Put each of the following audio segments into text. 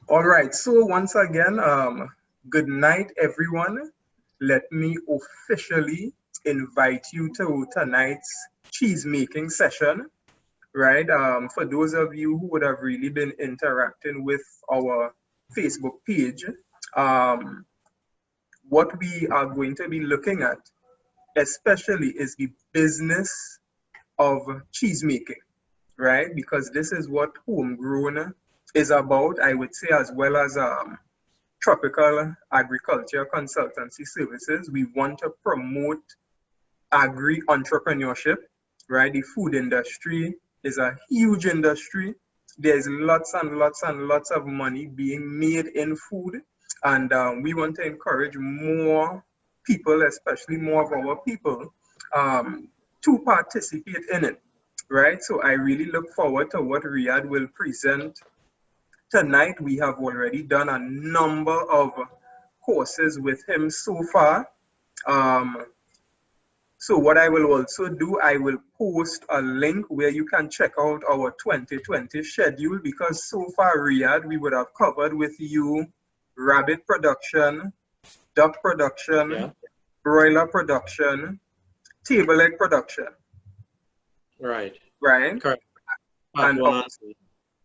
All right, so once again, good night, everyone. Let me officially invite you to tonight's cheese making session, right? For those of you who would have really been interacting with our Facebook page, um, what we are going to be looking at, especially, is the business of cheese making, right? Because this is what homegrown is about, I would say, as well as tropical agriculture consultancy services. We want to promote agri entrepreneurship, right? The food industry is a huge industry. There's lots and lots and lots of money being made in food, and we want to encourage more people, especially more of our people, to participate in it, right? So I really look forward to what Riyadh will present tonight. We have already done a number of courses with him so far. Um, so what I will also do, I will post a link where you can check out our 2020 schedule, because so far, Riyadh, we would have covered with you rabbit production, duck production, Yeah. broiler production, table egg production, Right. right? Correct. Part And one and two.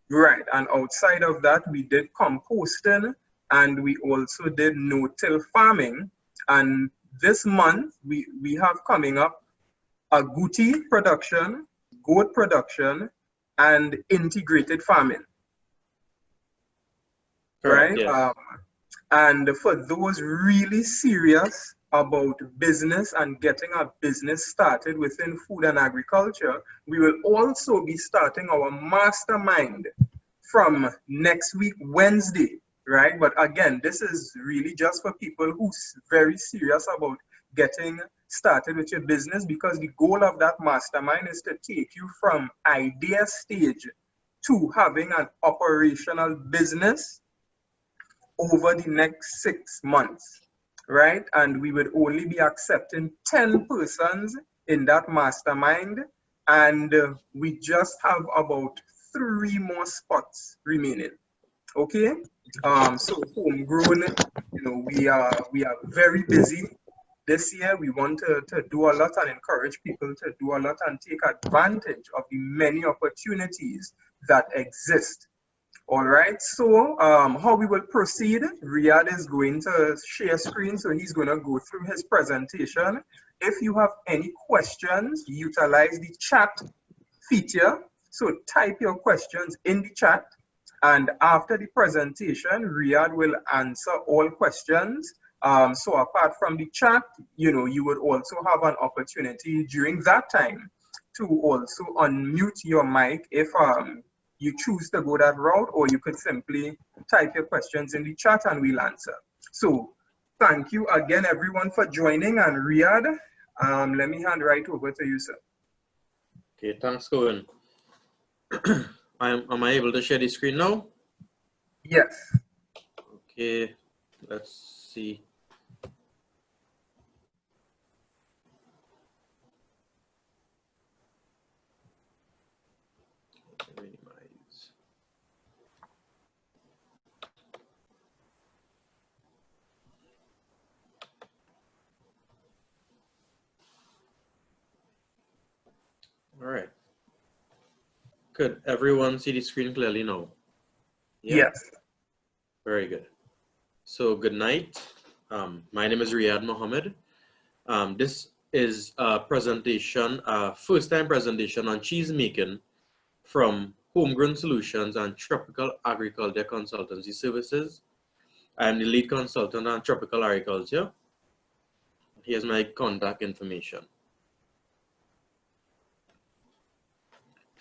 right, and outside of that, we did composting and we also did no-till farming. And this month, we have coming up agouti production, goat production, and integrated farming, Correct. right? Yes. And for those really serious about business and getting a business started within food and agriculture, we will also be starting our mastermind from next week, Wednesday, right? But again, this is really just for people who's very serious about getting started with your business, because the goal of that mastermind is to take you from idea stage to having an operational business over the next 6 months, right? And we would only be accepting 10 persons in that mastermind. And we just have about 3 more spots remaining. Okay. So homegrown, we are very busy this year. We want to do a lot and encourage people to do a lot and take advantage of the many opportunities that exist. All right, so how we will proceed, Riyadh is going to share screen, so he's going to go through his presentation. If you have any questions, utilize the chat feature. So type your questions in the chat, and after the presentation, Riyadh will answer all questions. So apart from the chat, you would also have an opportunity during that time to also unmute your mic if you choose to go that route, or you could simply type your questions in the chat and we'll answer. So thank you again, everyone, for joining. And Riyadh, let me hand right over to you, sir. Okay. Thanks, Cohen. Am I able to share the screen now? Yes. Okay. Let's see. Minimize. All right. Could everyone see the screen clearly now? Yeah? Yes. Very good. So good night. My name is Riyadh Mohammed. This is a presentation, a first-time presentation on cheese making from Homegrown Solutions and Tropical Agriculture Consultancy Services. I am the lead consultant on tropical agriculture. Here's my contact information.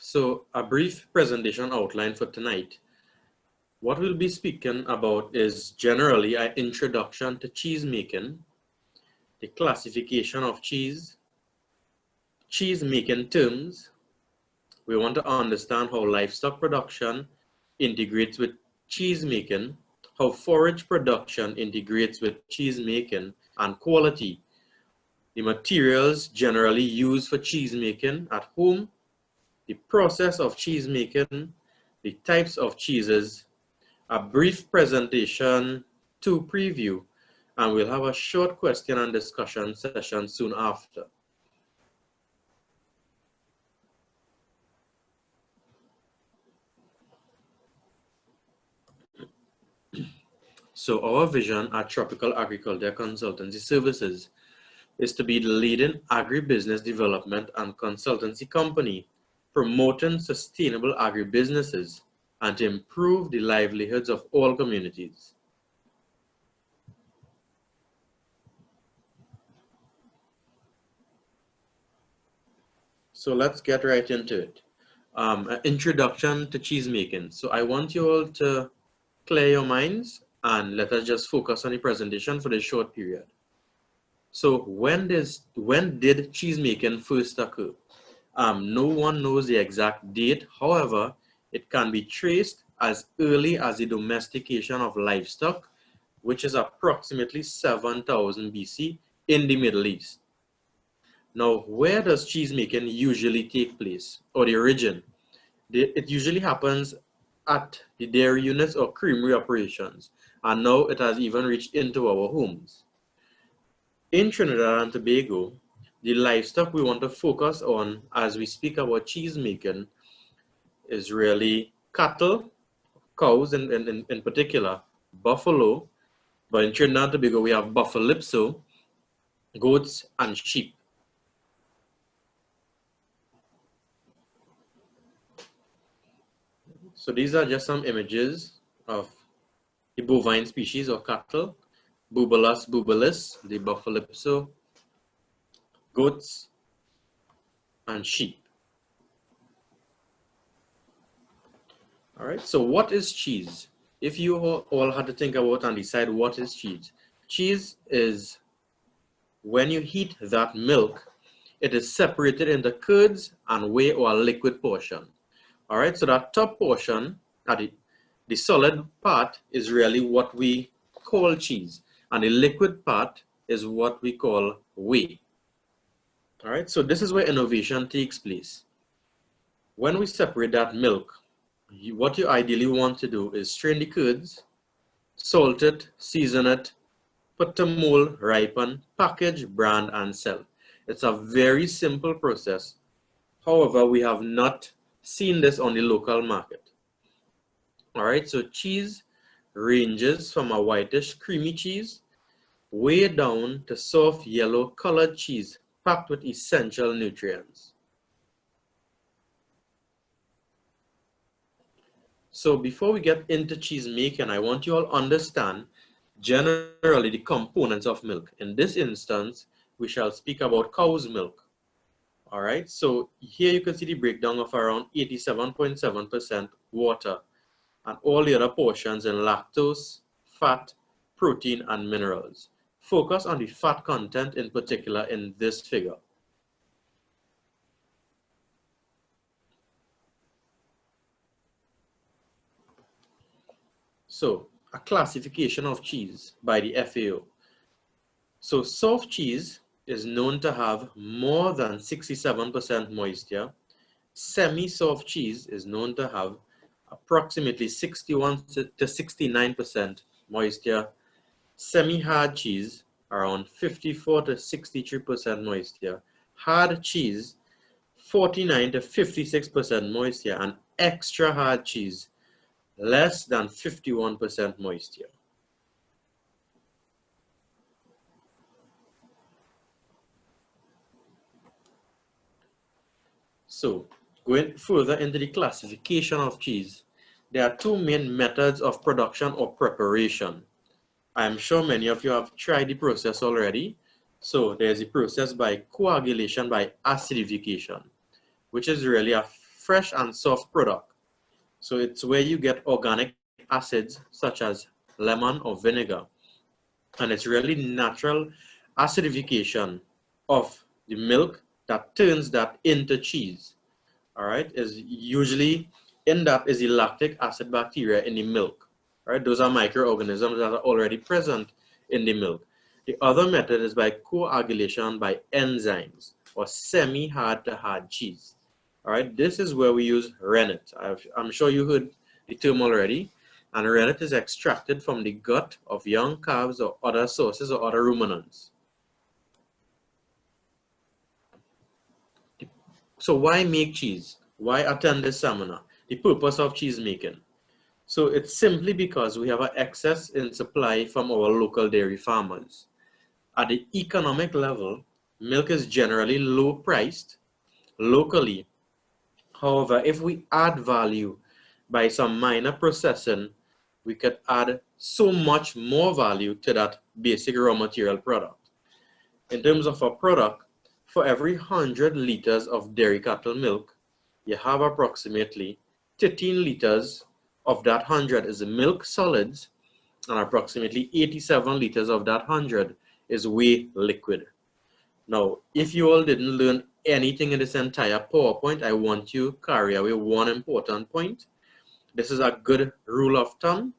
So a brief presentation outline for tonight. What we'll be speaking about is generally an introduction to cheese making, the classification of cheese making terms. We want to understand how livestock production integrates with cheese making, how forage production integrates with cheese making, and quality, the materials generally used for cheese making at home, the process of cheese making, the types of cheeses, a brief presentation to preview, and we'll have a short question and discussion session soon after. So our vision at Tropical Agriculture Consultancy Services is to be the leading agribusiness development and consultancy company promoting sustainable agribusinesses and to improve the livelihoods of all communities. So let's get right into it. An introduction to cheese making. So I want you all to clear your minds and let us just focus on the presentation for this short period. So when did cheese making first occur? No one knows the exact date. However, it can be traced as early as the domestication of livestock, which is approximately 7,000 BC in the Middle East. Now, where does cheese making usually take place, or the origin? It usually happens at the dairy units or creamery operations, and now it has even reached into our homes. In Trinidad and Tobago, the livestock we want to focus on as we speak about cheese making is really cattle, cows in particular, buffalo, but in Trinidad and Tobago we have buffalo, goats, and sheep. So these are just some images of the bovine species or cattle, Bubalus bubalis, the buffalo, goats, and sheep. All right, so what is cheese? If you all had to think about and decide what is cheese, cheese is when you heat that milk, it is separated into curds and whey or a liquid portion. All right, so that top portion, the solid part is really what we call cheese, and the liquid part is what we call whey. All right, so this is where innovation takes place. When we separate that milk, what you ideally want to do is strain the curds, salt it, season it, put to mold, ripen, package, brand, and sell. It's a very simple process. However, we have not seen this on the local market. All right, so cheese ranges from a whitish creamy cheese way down to soft yellow colored cheese packed with essential nutrients. So before we get into cheese making, I want you all to understand generally the components of milk. In this instance, we shall speak about cow's milk. All right, so here you can see the breakdown of around 87.7% water and all the other portions in lactose, fat, protein, and minerals. Focus on the fat content in particular in this figure. So, a classification of cheese by the FAO. So, soft cheese is known to have more than 67% moisture. Semi-soft cheese is known to have approximately 61 to 69% moisture. Semi-hard cheese around 54 to 63% moisture. Hard cheese 49 to 56% moisture, and extra hard cheese less than 51% moisture. So, going further into the classification of cheese, there are two main methods of production or preparation. I am sure many of you have tried the process already. So, there's a process by coagulation by acidification, which is really a fresh and soft product. So, it's where you get organic acids such as lemon or vinegar. And it's really natural acidification of the milk that turns that into cheese. All right, is usually in that is the lactic acid bacteria in the milk. All right, those are microorganisms that are already present in the milk. The other method is by coagulation by enzymes or semi-hard to hard cheese. All right, this is where we use rennet. I'm sure you heard the term already. and rennet is extracted from the gut of young calves or other sources or other ruminants. So why make cheese? Why attend this seminar? The purpose of cheese making. So it's simply because we have an excess in supply from our local dairy farmers. At the economic level, milk is generally low priced locally. However, if we add value by some minor processing, we could add so much more value to that basic raw material product. In terms of a product, for every 100 liters of dairy cattle milk, you have approximately 13 liters of that 100 is milk solids, and approximately 87 liters of that 100 is whey liquid. Now, if you all didn't learn anything in this entire PowerPoint, I want you to carry away one important point. This is a good rule of thumb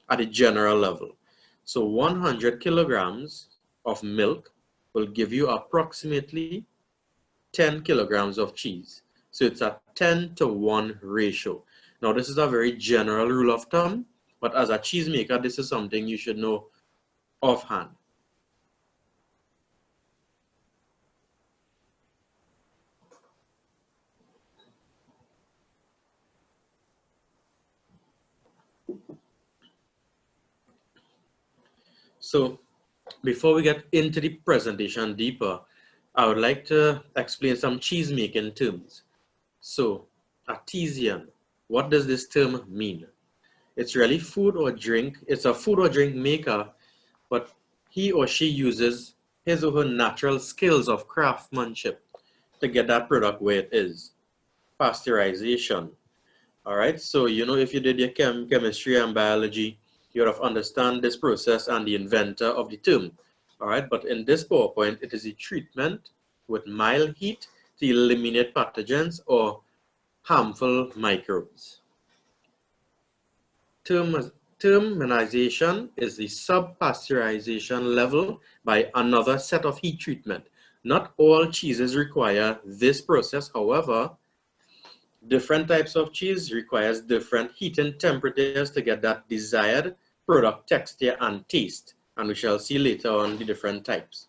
at a general level. So 100 kilograms of milk will give you approximately 10 kilograms of cheese. So it's a 10-to-1 ratio. Now, this is a very general rule of thumb, but as a cheesemaker, this is something you should know offhand. So before we get into the presentation deeper, I would like to explain some cheese making terms. So artisan, what does this term mean? It's really food or drink. It's a food or drink maker, but he or she uses his or her natural skills of craftsmanship to get that product where it is. Pasteurization. All right, so you know, if you did your chemistry and biology, you would have understand this process and the inventor of the term. All right, but in this PowerPoint, it is a treatment with mild heat to eliminate pathogens or harmful microbes. Terminization is the sub-pasteurization level by another set of heat treatment. Not all cheeses require this process, however, different types of cheese requires different heating temperatures to get that desired product texture and taste, and we shall see later on the different types.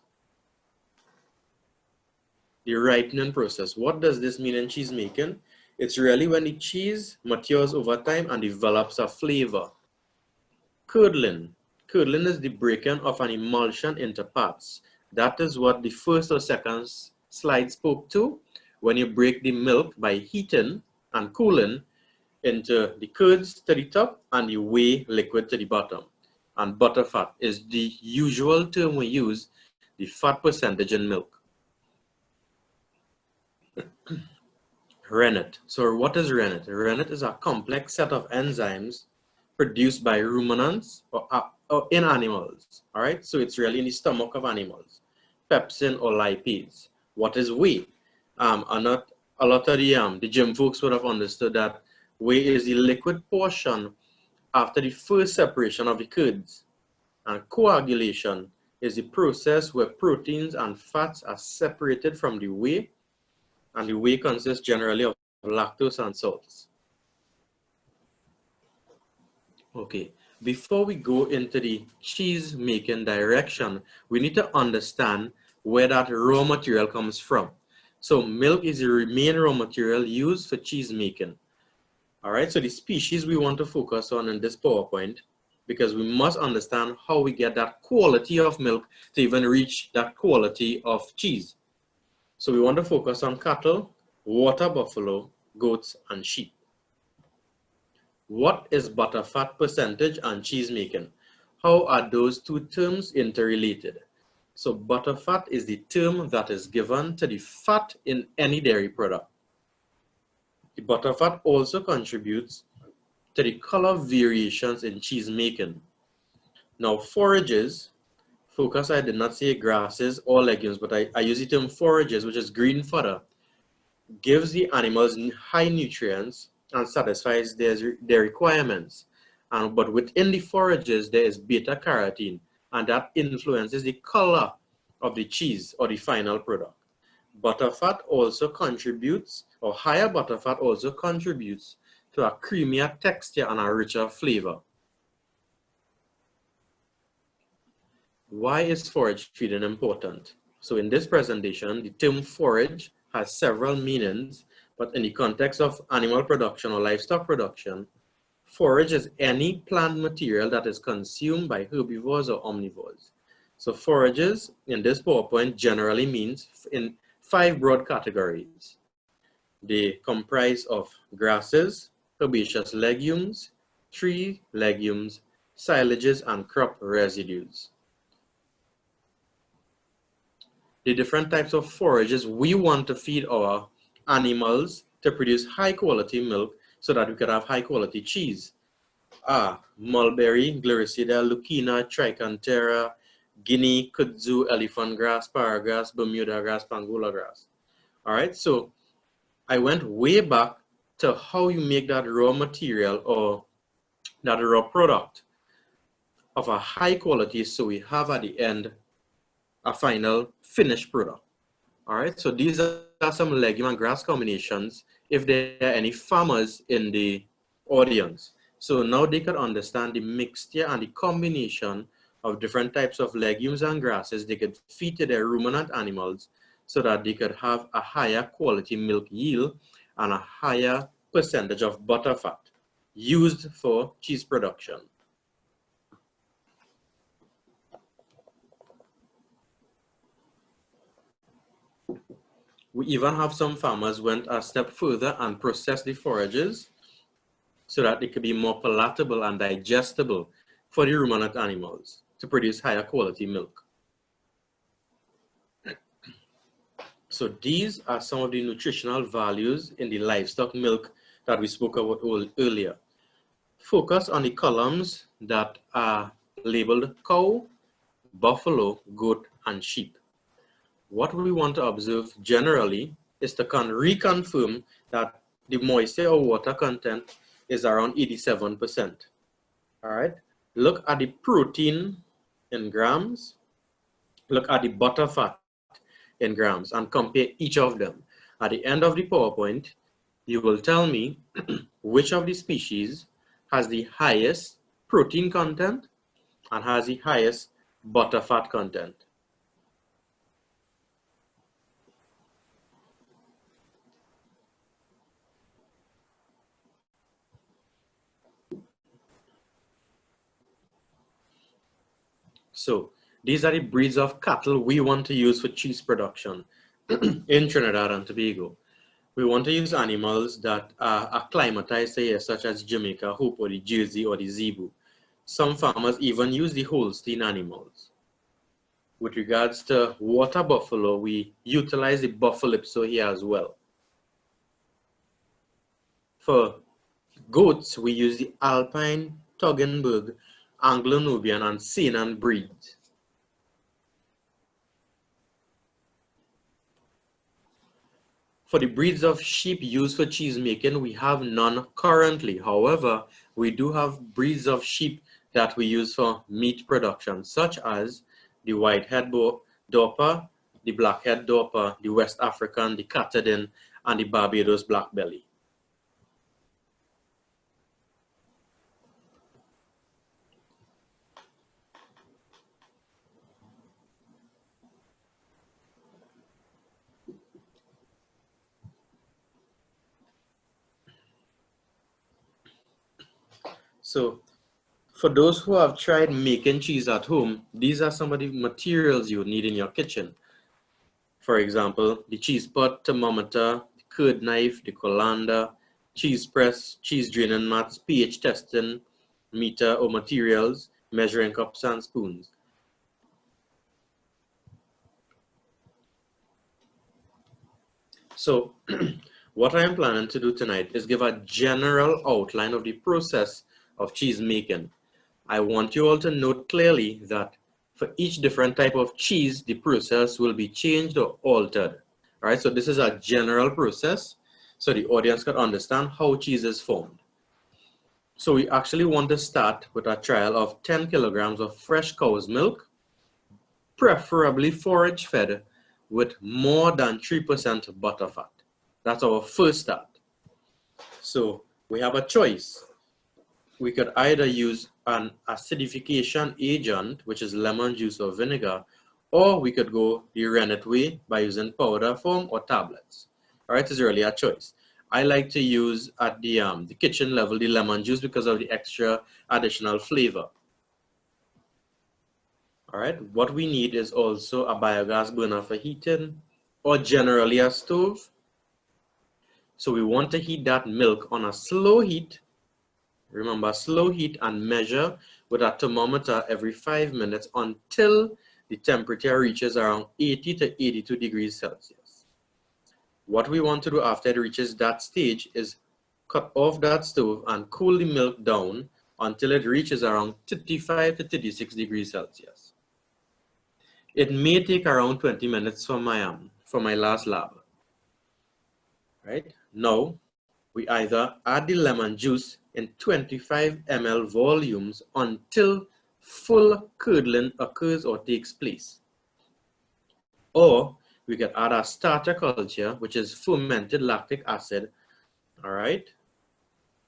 The ripening process. What does this mean in cheese making? It's really when the cheese matures over time and develops a flavor. Curdling. Curdling is the breaking of an emulsion into parts. That is what the first or second slide spoke to. When you break the milk by heating and cooling into the curds to the top and the whey liquid to the bottom. And butterfat is the usual term we use, the fat percentage in milk. Rennet. So what is rennet? Rennet is a complex set of enzymes produced by ruminants or in animals. All right, so it's really in the stomach of animals. Pepsin or lipase. What is whey? A lot of the gym folks would have understood that whey is the liquid portion after the first separation of the curds. And coagulation is the process where proteins and fats are separated from the whey, and the whey consists generally of lactose and salts. Okay, before we go into the cheese making direction, we need to understand where that raw material comes from. So milk is the main raw material used for cheese making. All right, so the species we want to focus on in this PowerPoint, because we must understand how we get that quality of milk to even reach that quality of cheese. So we want to focus on cattle, water buffalo, goats, and sheep. What is butterfat percentage and cheese making? How are those two terms interrelated? So butterfat is the term that is given to the fat in any dairy product. The butterfat also contributes to the color variations in cheese making. Now forages, focus, I did not say grasses or legumes, but I use the term forages, which is green fodder, gives the animals high nutrients and satisfies their requirements. But within the forages, there is beta carotene, and that influences the color of the cheese or the final product. Butterfat also contributes, or higher butterfat also contributes to a creamier texture and a richer flavor. Why is forage feeding important? So in this presentation, the term forage has several meanings, but in the context of animal production or livestock production, forage is any plant material that is consumed by herbivores or omnivores. So forages in this PowerPoint generally means in 5 broad categories. They comprise of grasses, herbaceous legumes, tree legumes, silages, and crop residues. The different types of forages we want to feed our animals to produce high quality milk so that we could have high quality cheese. Mulberry, Gliricida, Lucina, Trichantera, Guinea, kudzu, elephant grass, paragrass, Bermuda grass, Pangula grass. All right, so I went way back to how you make that raw material or that raw product of a high quality so we have at the end a final finished product. All right, so these are some legume and grass combinations if there are any farmers in the audience. So now they can understand the mixture and the combination of different types of legumes and grasses they could feed to their ruminant animals so that they could have a higher quality milk yield and a higher percentage of butter fat used for cheese production. We even have some farmers went a step further and processed the forages so that they could be more palatable and digestible for the ruminant animals to produce higher quality milk. So these are some of the nutritional values in the livestock milk that we spoke about earlier. Focus on the columns that are labeled cow, buffalo, goat, and sheep. What we want to observe generally is to reconfirm that the moisture or water content is around 87%. All right, look at the protein in grams, look at the butter fat in grams and compare each of them. At the end of the PowerPoint, you will tell me which of the species has the highest protein content and has the highest butter fat content. So these are the breeds of cattle we want to use for cheese production in Trinidad and Tobago. We want to use animals that are acclimatized here, such as Jamaica, Hope, or the Jersey, or the Zebu. Some farmers even use the Holstein animals. With regards to water buffalo, we utilize the Buffalipso here as well. For goats, we use the Alpine, Toggenburg, Anglo-Nubian, and Saanen breeds. For the breeds of sheep used for cheese making, we have none currently. However, we do have breeds of sheep that we use for meat production, such as the white-head dorper, the black-head dorper, the West African, the Catadin, and the Barbados black belly. So for those who have tried making cheese at home, these are some of the materials you need in your kitchen. For example, the cheese pot, thermometer, the curd knife, the colander, cheese press, cheese draining mats, pH testing meter or materials, measuring cups and spoons. So what I am planning to do tonight is give a general outline of the process of cheese making. I want you all to note clearly that for each different type of cheese, the process will be changed or altered. All right, so this is a general process so the audience can understand how cheese is formed. So we actually want to start with a trial of 10 kilograms of fresh cow's milk, preferably forage fed, with more than 3% butter fat. That's our first start. So we have a choice. we could either use an acidification agent, which is lemon juice or vinegar, or we could go the rennet way by using powder form or tablets. All right, it's really a choice. I like to use at the kitchen level the lemon juice because of the extra additional flavor. All right, what we need is also a biogas burner for heating or generally a stove. So we want to heat that milk on a slow heat. Remember, slow heat, and measure with a thermometer every 5 minutes until the temperature reaches around 80 to 82 degrees Celsius. What we want to do after it reaches that stage is cut off that stove and cool the milk down until it reaches around 35 to 36 degrees Celsius. It may take around 20 minutes for my last lab. Right? Now, we either add the lemon juice in 25 ml volumes until full curdling occurs or takes place. Or we can add a starter culture, which is fermented lactic acid, all right,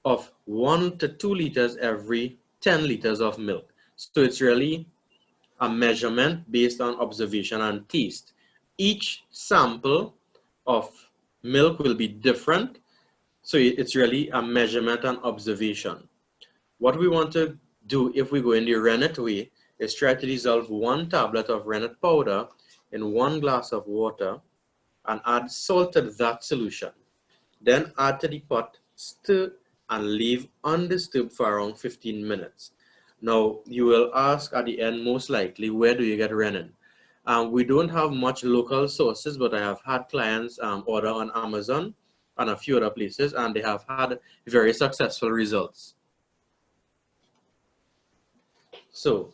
of 1 to 2 liters every 10 liters of milk. So it's really a measurement based on observation and taste. Each sample of milk will be different, so it's really a measurement and observation. What we want to do if we go in the rennet way is try to dissolve 1 tablet of rennet powder in 1 glass of water and add salt to that solution. Then add to the pot, stir, and leave undisturbed for around 15 minutes. Now, you will ask at the end, most likely, where do you get rennet? We don't have much local sources, but I have had clients order on Amazon and a few other places, and they have had very successful results. So,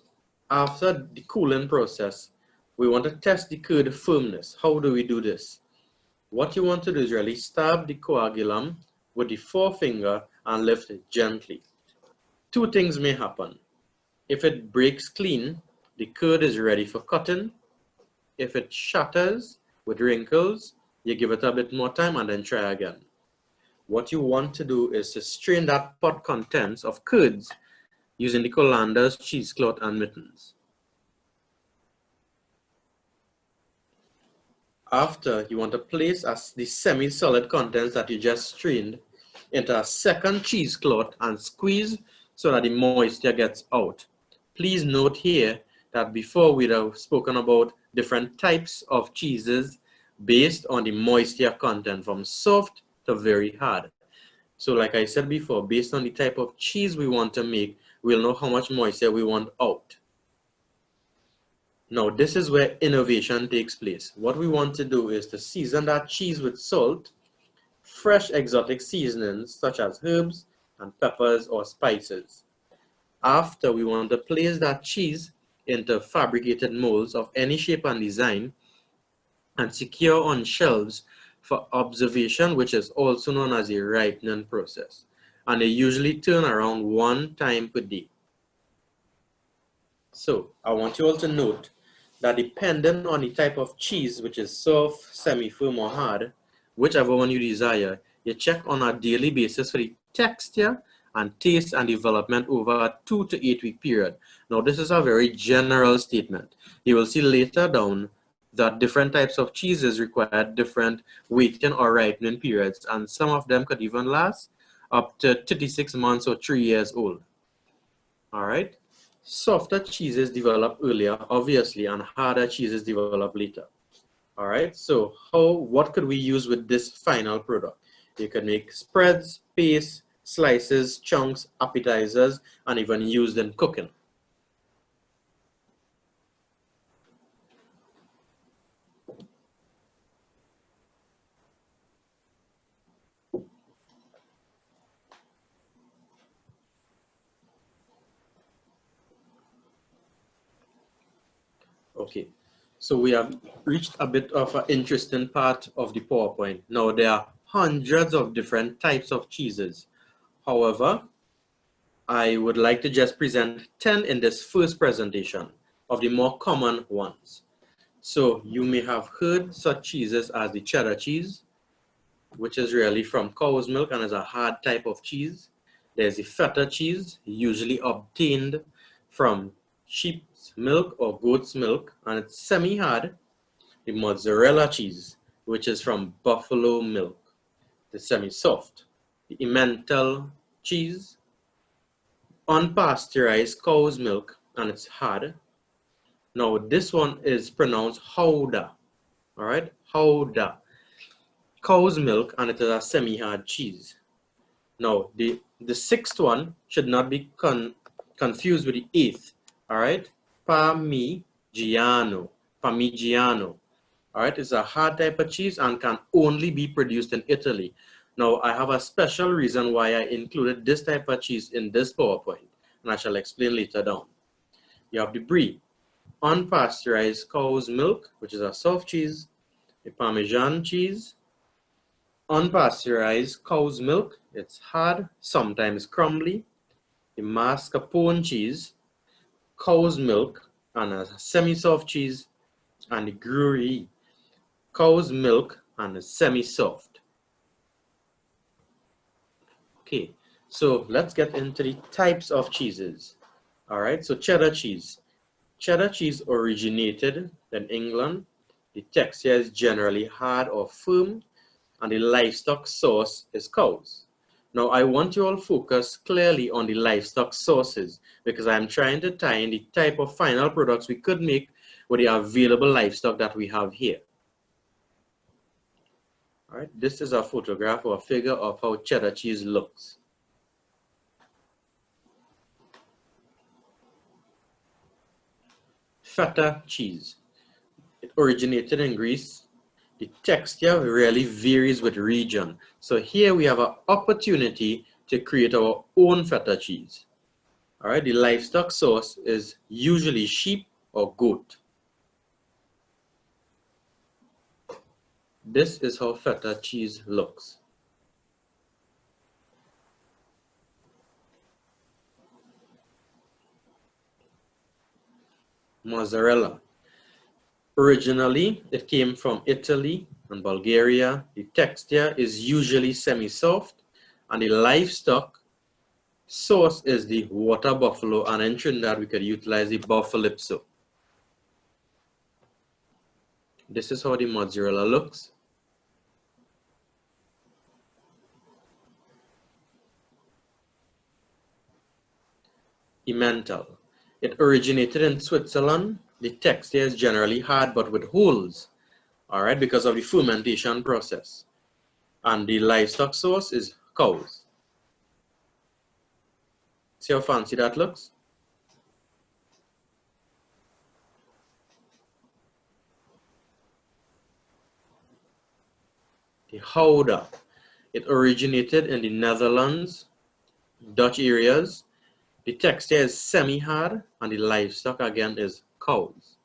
after the cooling process, we want to test the curd firmness. How do we do this? What you want to do is really stab the coagulum with the forefinger and lift it gently. 2 things may happen. If it breaks clean, the curd is ready for cutting. If it shatters with wrinkles, you give it a bit more time and then try again. What you want to do is to strain that pot contents of curds using the colanders, cheesecloth, and mittens. After, you want to place the semi-solid contents that you just strained into a second cheesecloth and squeeze so that the moisture gets out. Please note here that before we'd have spoken about different types of cheeses based on the moisture content from soft to very hard. So like I said before, based on the type of cheese we want to make, we'll know how much moisture we want out. Now, this is where innovation takes place. What we want to do is to season that cheese with salt, fresh exotic seasonings such as herbs and peppers or spices. After, we want to place that cheese into fabricated molds of any shape and design and secure on shelves for observation, which is also known as a ripening process. And they usually turn around 1 time per day. So I want you all to note that depending on the type of cheese, which is soft, semi-firm, or hard, whichever one you desire, you check on a daily basis for the texture and taste and development over a 2 to 8 week period. Now, this is a very general statement. You will see later down that different types of cheeses require different waiting or ripening periods, and some of them could even last up to 36 months or 3 years old. All right. Softer cheeses develop earlier, obviously, and harder cheeses develop later. All right, so what could we use with this final product? You can make spreads, paste, slices, chunks, appetizers, and even use them cooking. Okay, so we have reached a bit of an interesting part of the PowerPoint. Now, there are hundreds of different types of cheeses. However, I would like to just present 10 in this first presentation of the more common ones. So you may have heard such cheeses as the cheddar cheese, which is really from cow's milk and is a hard type of cheese. There's the feta cheese, usually obtained from sheep's milk or goat's milk, and it's semi-hard. The mozzarella cheese, which is from buffalo milk, the semi-soft. The Emmental cheese, unpasteurized cow's milk, and it's hard. Now this one is pronounced Howda, all right? Howda. Cow's milk, and it is a semi-hard cheese. Now the sixth one should not be confused with the eighth, all right? Parmigiano, Parmigiano. All right, it's a hard type of cheese and can only be produced in Italy. Now, I have a special reason why I included this type of cheese in this PowerPoint, and I shall explain later down. You have the brie, unpasteurized cow's milk, which is a soft cheese, the Parmesan cheese, unpasteurized cow's milk, it's hard, sometimes crumbly, the mascarpone cheese, cow's milk, and a semi-soft cheese, and the Gruyere, cow's milk and semi-soft. Okay, so let's get into the types of cheeses. All right, so cheddar cheese. Cheddar cheese originated in England. The texture is generally hard or firm, and the livestock source is cows. Now, I want you all focus clearly on the livestock sources because I'm trying to tie in the type of final products we could make with the available livestock that we have here. All right, this is a photograph or a figure of how cheddar cheese looks. Feta cheese. It originated in Greece. The texture really varies with region. So here we have an opportunity to create our own feta cheese. All right, the livestock source is usually sheep or goat. This is how feta cheese looks. Mozzarella. Originally, it came from Italy and Bulgaria. The texture is usually semi-soft, and the livestock source is the water buffalo, and in Trinidad we could utilize the buffalipso. This is how the mozzarella looks. Emmental. It originated in Switzerland. The texture is generally hard but with holes, all right, because of the fermentation process. And the livestock source is cows. See how fancy that looks? The Gouda. It originated in the Netherlands, Dutch areas. The texture is semi-hard, and the livestock again is cows.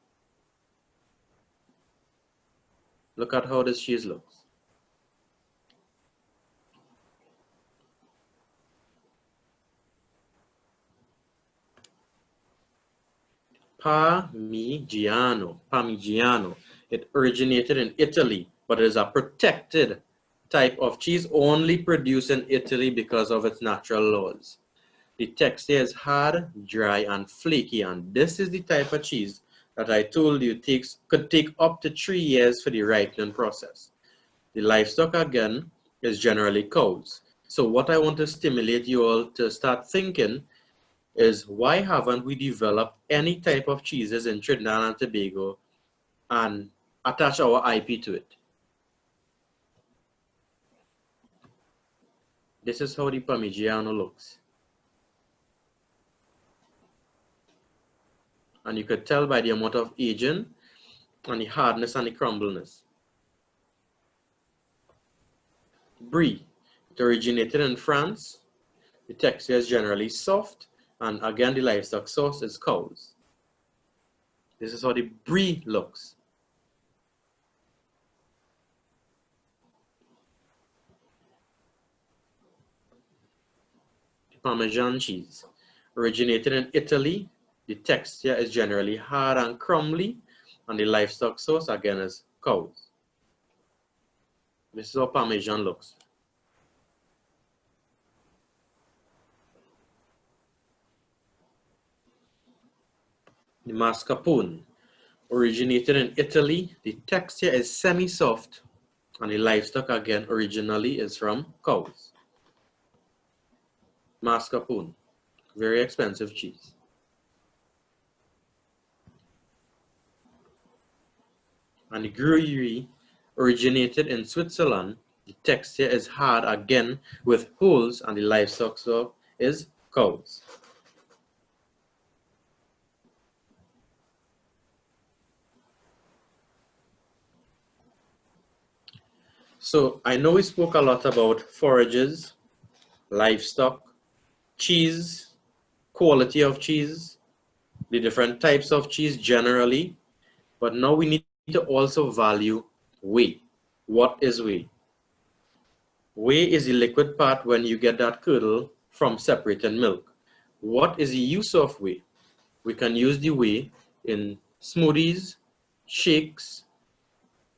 Look at how this cheese looks. Parmigiano. Parmigiano. It originated in Italy, but it is a protected type of cheese only produced in Italy because of its natural laws. The texture is hard, dry, and flaky, and this is the type of cheese that I told you could take up to 3 years for the ripening process. The livestock, again, is generally cows. So what I want to stimulate you all to start thinking is, why haven't we developed any type of cheeses in Trinidad and Tobago and attach our IP to it? This is how the Parmigiano looks. And you could tell by the amount of aging and the hardness and the crumbleness. Brie. It originated in France. The texture is generally soft, and again the livestock source is cows. This is how the brie looks. The Parmesan cheese. Originated in Italy. The texture is generally hard and crumbly, and the livestock source again is cows. This is how Parmesan looks. The mascarpone originated in Italy. The texture is semi-soft, and the livestock again originally is from cows. Mascarpone, very expensive cheese. And the Gruyere originated in Switzerland. The texture is hard again with holes, and the livestock so is cows. So I know we spoke a lot about forages, livestock, cheese, quality of cheese, the different types of cheese generally, but now we need to also value whey. What is whey? Whey is the liquid part when you get that curdle from separated milk. What is the use of whey? We can use the whey in smoothies, shakes,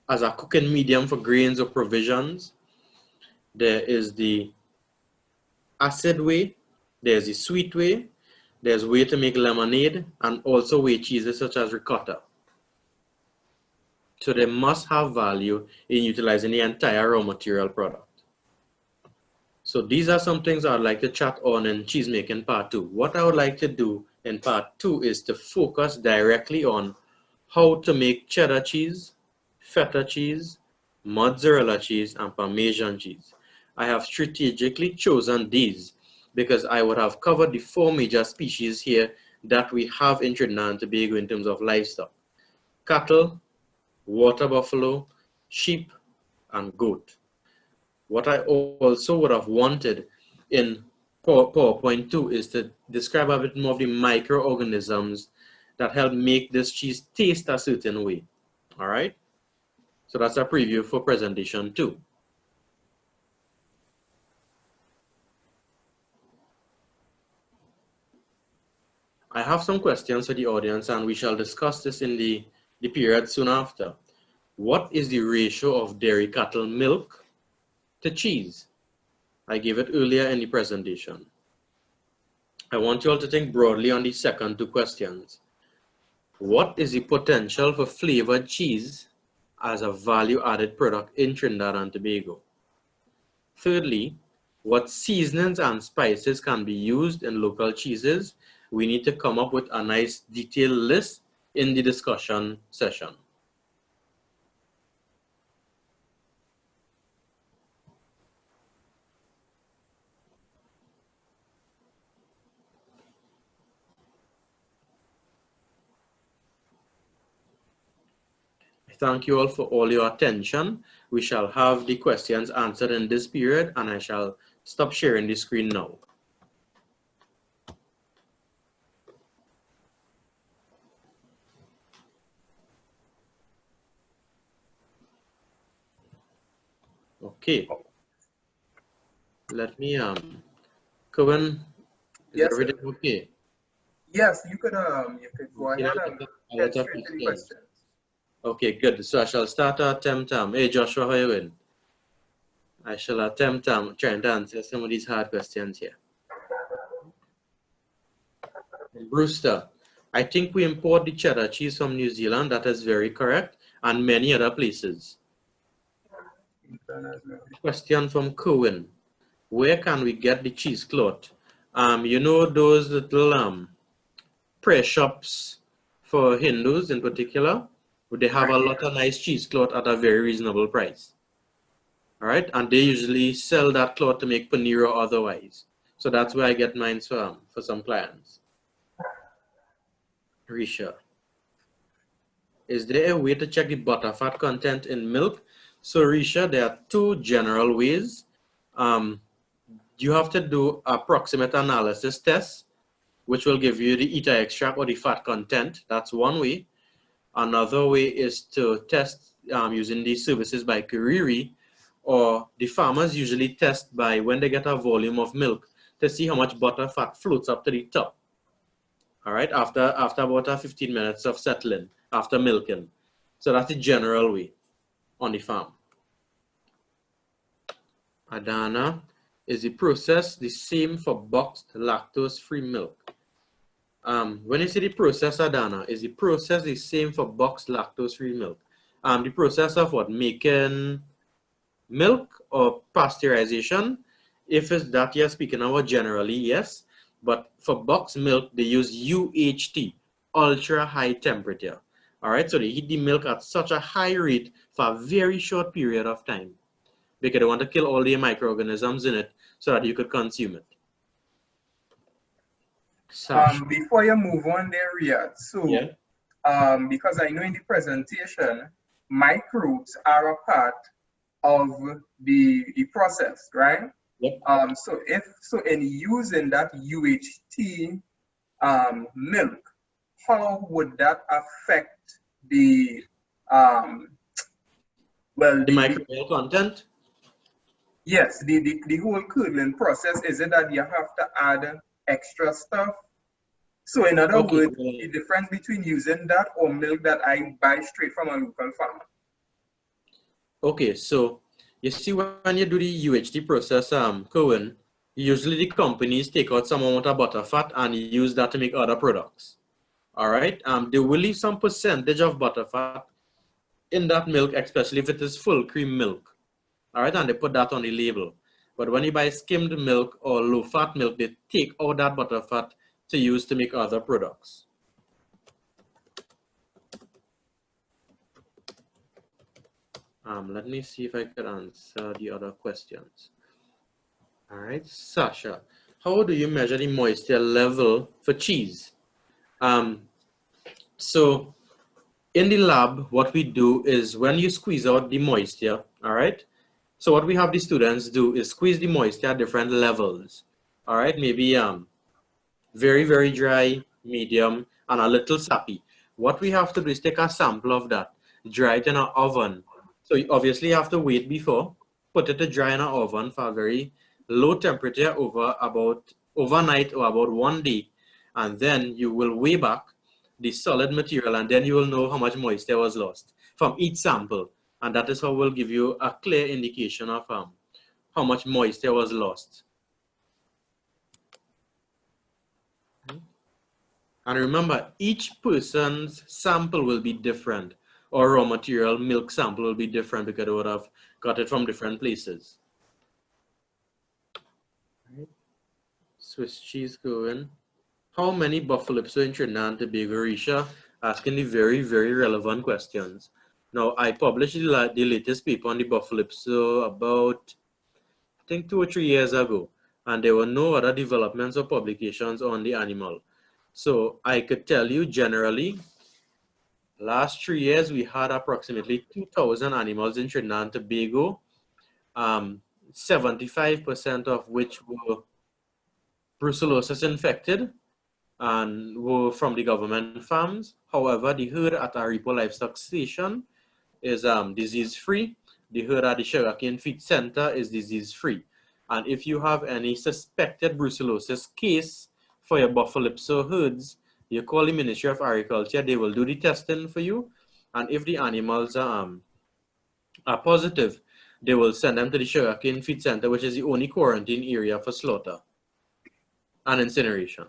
as a cooking medium for grains or provisions. There is the acid whey, there's the sweet whey, there's whey to make lemonade, and also whey cheeses such as ricotta. So they must have value in utilizing the entire raw material product. So these are some things I'd like to chat on in cheese making part 2. What I would like to do in part 2 is to focus directly on how to make cheddar cheese, feta cheese, mozzarella cheese, and Parmesan cheese. I have strategically chosen these because I would have covered the 4 major species here that we have in Trinidad and Tobago in terms of livestock: cattle, water buffalo, sheep, and goat. What I also would have wanted in PowerPoint 2 is to describe a bit more of the microorganisms that help make this cheese taste a certain way. All right? So that's a preview for presentation 2. I have some questions for the audience, and we shall discuss this in the period soon after. What is the ratio of dairy cattle milk to cheese? I gave it earlier in the presentation. I want you all to think broadly on the second 2 questions. What is the potential for flavored cheese as a value-added product in Trinidad and Tobago? Thirdly, what seasonings and spices can be used in local cheeses? We need to come up with a nice detailed list in the discussion session. Thank you all for all your attention. We shall have the questions answered in this period, and I shall stop sharing the screen now. Okay. Let me, Cohen, is Yes, everything sir. okay? Yes, you could go You know, ahead and a head lot of straight to the questions. questions. Okay, good. So I shall start our attempt. Hey, Joshua, how you doing? I shall attempt trying to answer some of these hard questions here. Brewster, I think we import the cheddar cheese from New Zealand. That is very correct, and many other places. Question from Cohen. Where can we get the cheesecloth? You know those little prayer shops for Hindus in particular? They have a lot of nice cheesecloth at a very reasonable price. All right, and they usually sell that cloth to make paneer or otherwise. So that's where I get mine from for some clients. Risha, is there a way to check the butterfat content in milk? So Risha, there are 2 general ways. You have to do a proximate analysis test, which will give you the ether extract or the fat content. That's one way. Another way is to test using these services by Kuriri, or the farmers usually test by when they get a volume of milk to see how much butter fat floats up to the top. All right, after about 15 minutes of settling, after milking. So that's the general way on the farm. Adana, is the process the same for boxed lactose-free milk? When you say the process, Adana, is the process the same for boxed lactose-free milk? The process of what? Making milk or pasteurization? If it's that you're speaking about generally, yes. But for boxed milk, they use UHT, ultra high temperature. All right, so they heat the milk at such a high rate for a very short period of time because they want to kill all the microorganisms in it so that you could consume it. Before you move on there, Riyadh, so Yeah. because I know in the presentation, microbes are a part of the process, right? Yep. So in using that UHT milk, how would that affect the well The microbial content? yes, the whole curdling process? Is it that you have to add extra stuff? So in other Okay. words, the difference between using that or milk that I buy straight from a local farmer. Okay, so you see when you do the UHT process, Cohen, usually the companies take out some amount of butterfat and use that to make other products. All right. They will leave some percentage of butterfat in that milk, especially if it is full cream milk. All right, and they put that on the label. But when you buy skimmed milk or low-fat milk, they take out that butterfat to use to make other products. Let me see if I can answer the other questions. All right, Sasha, how do you measure the moisture level for cheese? So in the lab, what we do is when you squeeze out the moisture, all right? So what we have the students do is squeeze the moisture at different levels, all right? Maybe very, very dry, medium, and a little sappy. What we have to do is take a sample of that, dry it in an oven. So you obviously have to wait before, put it to dry in an oven for a very low temperature over about overnight or about 1 day. And then you will weigh back the solid material and then you will know how much moisture was lost from each sample. And that is how we'll give you a clear indication of how much moisture was lost. And remember, each person's sample will be different, or raw material milk sample will be different because they would have got it from different places. Swiss cheese going. How many buffalo lips are in Trinidad and Tobago, Risha? Asking the very, very relevant questions. Now, I published the latest paper on the buffalo lips about, I think, 2 or 3 years ago, and there were no other developments or publications on the animal. So I could tell you generally, last 3 years, we had approximately 2,000 animals in Trinidad and Tobago, 75% of which were brucellosis infected and were from the government farms. However, the herd at Aripo Livestock Station is disease-free. The herd at the Sugarcane Feed Center is disease-free. And if you have any suspected brucellosis case for your Buffalo herds, you call the Ministry of Agriculture, they will do the testing for you. And if the animals are positive, they will send them to the Sugarcane Feed Center, which is the only quarantine area for slaughter and incineration.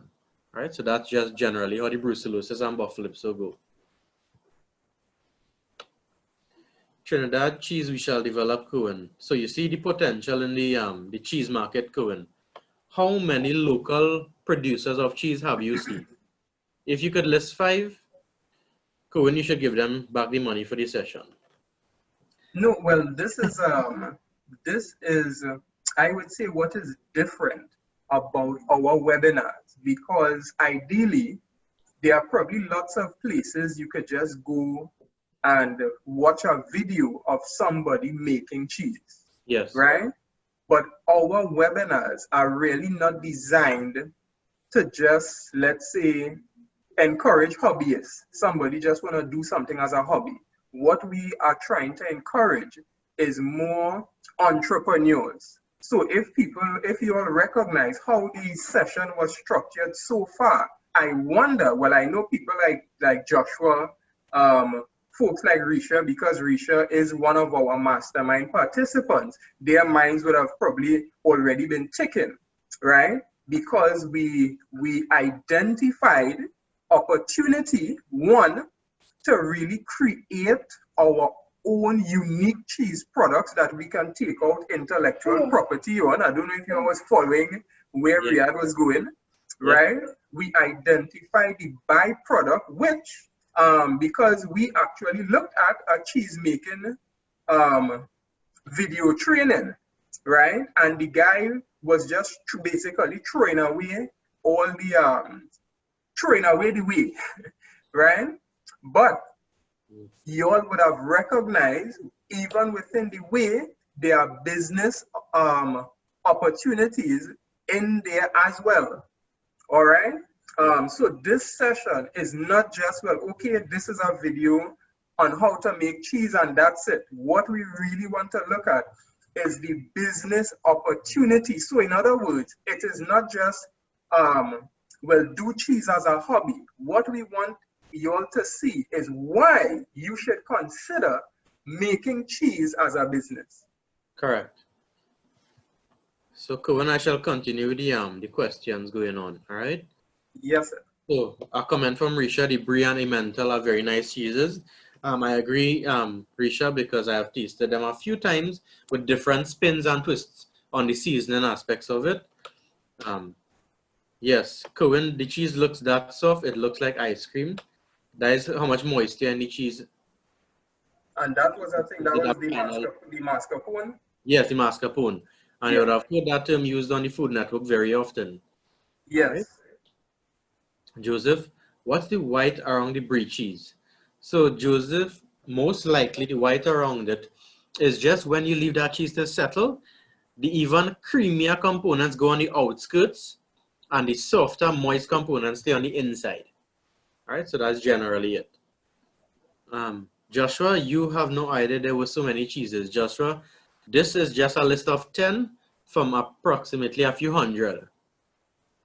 All right, so that's just generally how the brucellosis and buffalo go. Trinidad cheese we shall develop, Cohen. So you see the potential in the cheese market, Cohen. How many local producers of cheese have you seen? If you could list 5, Cohen, you should give them back the money for the session. No, well, this is I would say what is different about our webinars, because ideally there are probably lots of places you could just go and watch a video of somebody making cheese. Yes. Right? But our webinars are really not designed to just, let's say, encourage hobbyists. Somebody just want to do something as a hobby. What we are trying to encourage is more entrepreneurs. So if you all recognize how the session was structured so far, I wonder, well, I know people like Joshua, folks like Risha, because Risha is one of our mastermind participants, their minds would have probably already been ticking, right? because we identified opportunity, one, to really create our own unique cheese products that we can take out intellectual property on. I don't know if you was following where Yeah. Riyadh was going, Yeah. right? We identify the byproduct, which, because we actually looked at a cheese making video training, right? And the guy was just basically throwing away all the throwing away the way, right? But you all would have recognized, even within the way, there are business opportunities in there as well. All right. So this session is not just, well, okay, this is a video on how to make cheese and that's it. What we really want to look at is the business opportunity. So in other words, it is not just, well, do cheese as a hobby. What we want you all to see is why you should consider making cheese as a business. Correct. So Cohen, I shall continue with the questions going on. All right. Yes, sir. So a comment from Risha, the Brie and Emmental are very nice cheeses. I agree, Risha, because I have tasted them a few times with different spins and twists on the seasoning aspects of it. Yes, Cohen, the cheese looks that soft. It looks like ice cream. That is how much moisture in the cheese. And that was, I think, that was the Panel. mascarpone. Yes, the mascarpone. And you Yeah. would have heard that term used on the Food Network very often. Yes. Right? Joseph, what's the white around the brie cheese? So Joseph, most likely the white around it is just when you leave that cheese to settle, the even creamier components go on the outskirts and the softer, moist components stay on the inside. All right, so that's generally it. Joshua, you have no idea there were so many cheeses. Joshua, this is just a list of 10 from approximately a few hundred.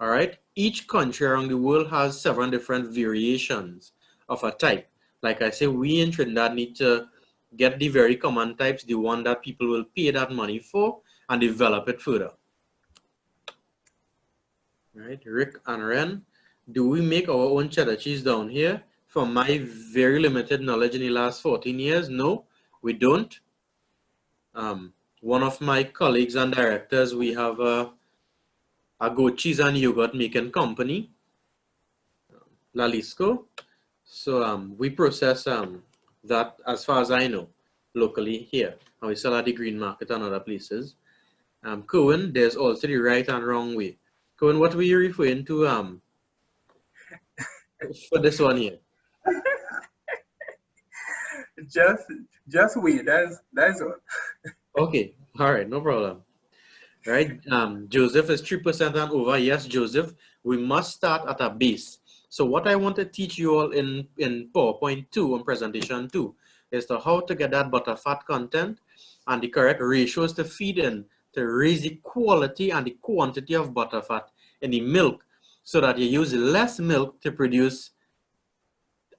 All right, each country around the world has 7 different variations of a type. Like I say, we in Trinidad need to get the very common types, the one that people will pay that money for, and develop it further. All right, Rick and Ren, do we make our own cheddar cheese down here? From my very limited knowledge in the last 14 years, no, we don't. One of my colleagues and directors, we have a goat cheese and yogurt making company, Lalisco. So we process that, as far as I know, locally here, and we sell at the green market and other places. Cohen, there's also the right and wrong way. Cohen, what were you referring to for this one here? Just wait. That's all. Okay, all right, no problem. Right, Joseph is 3% and over. Yes, Joseph, we must start at a base. So what I want to teach you all in PowerPoint 2 on presentation 2 is to how to get that butter fat content and the correct ratios to feed in to raise the quality and the quantity of butter fat in the milk so that you use less milk to produce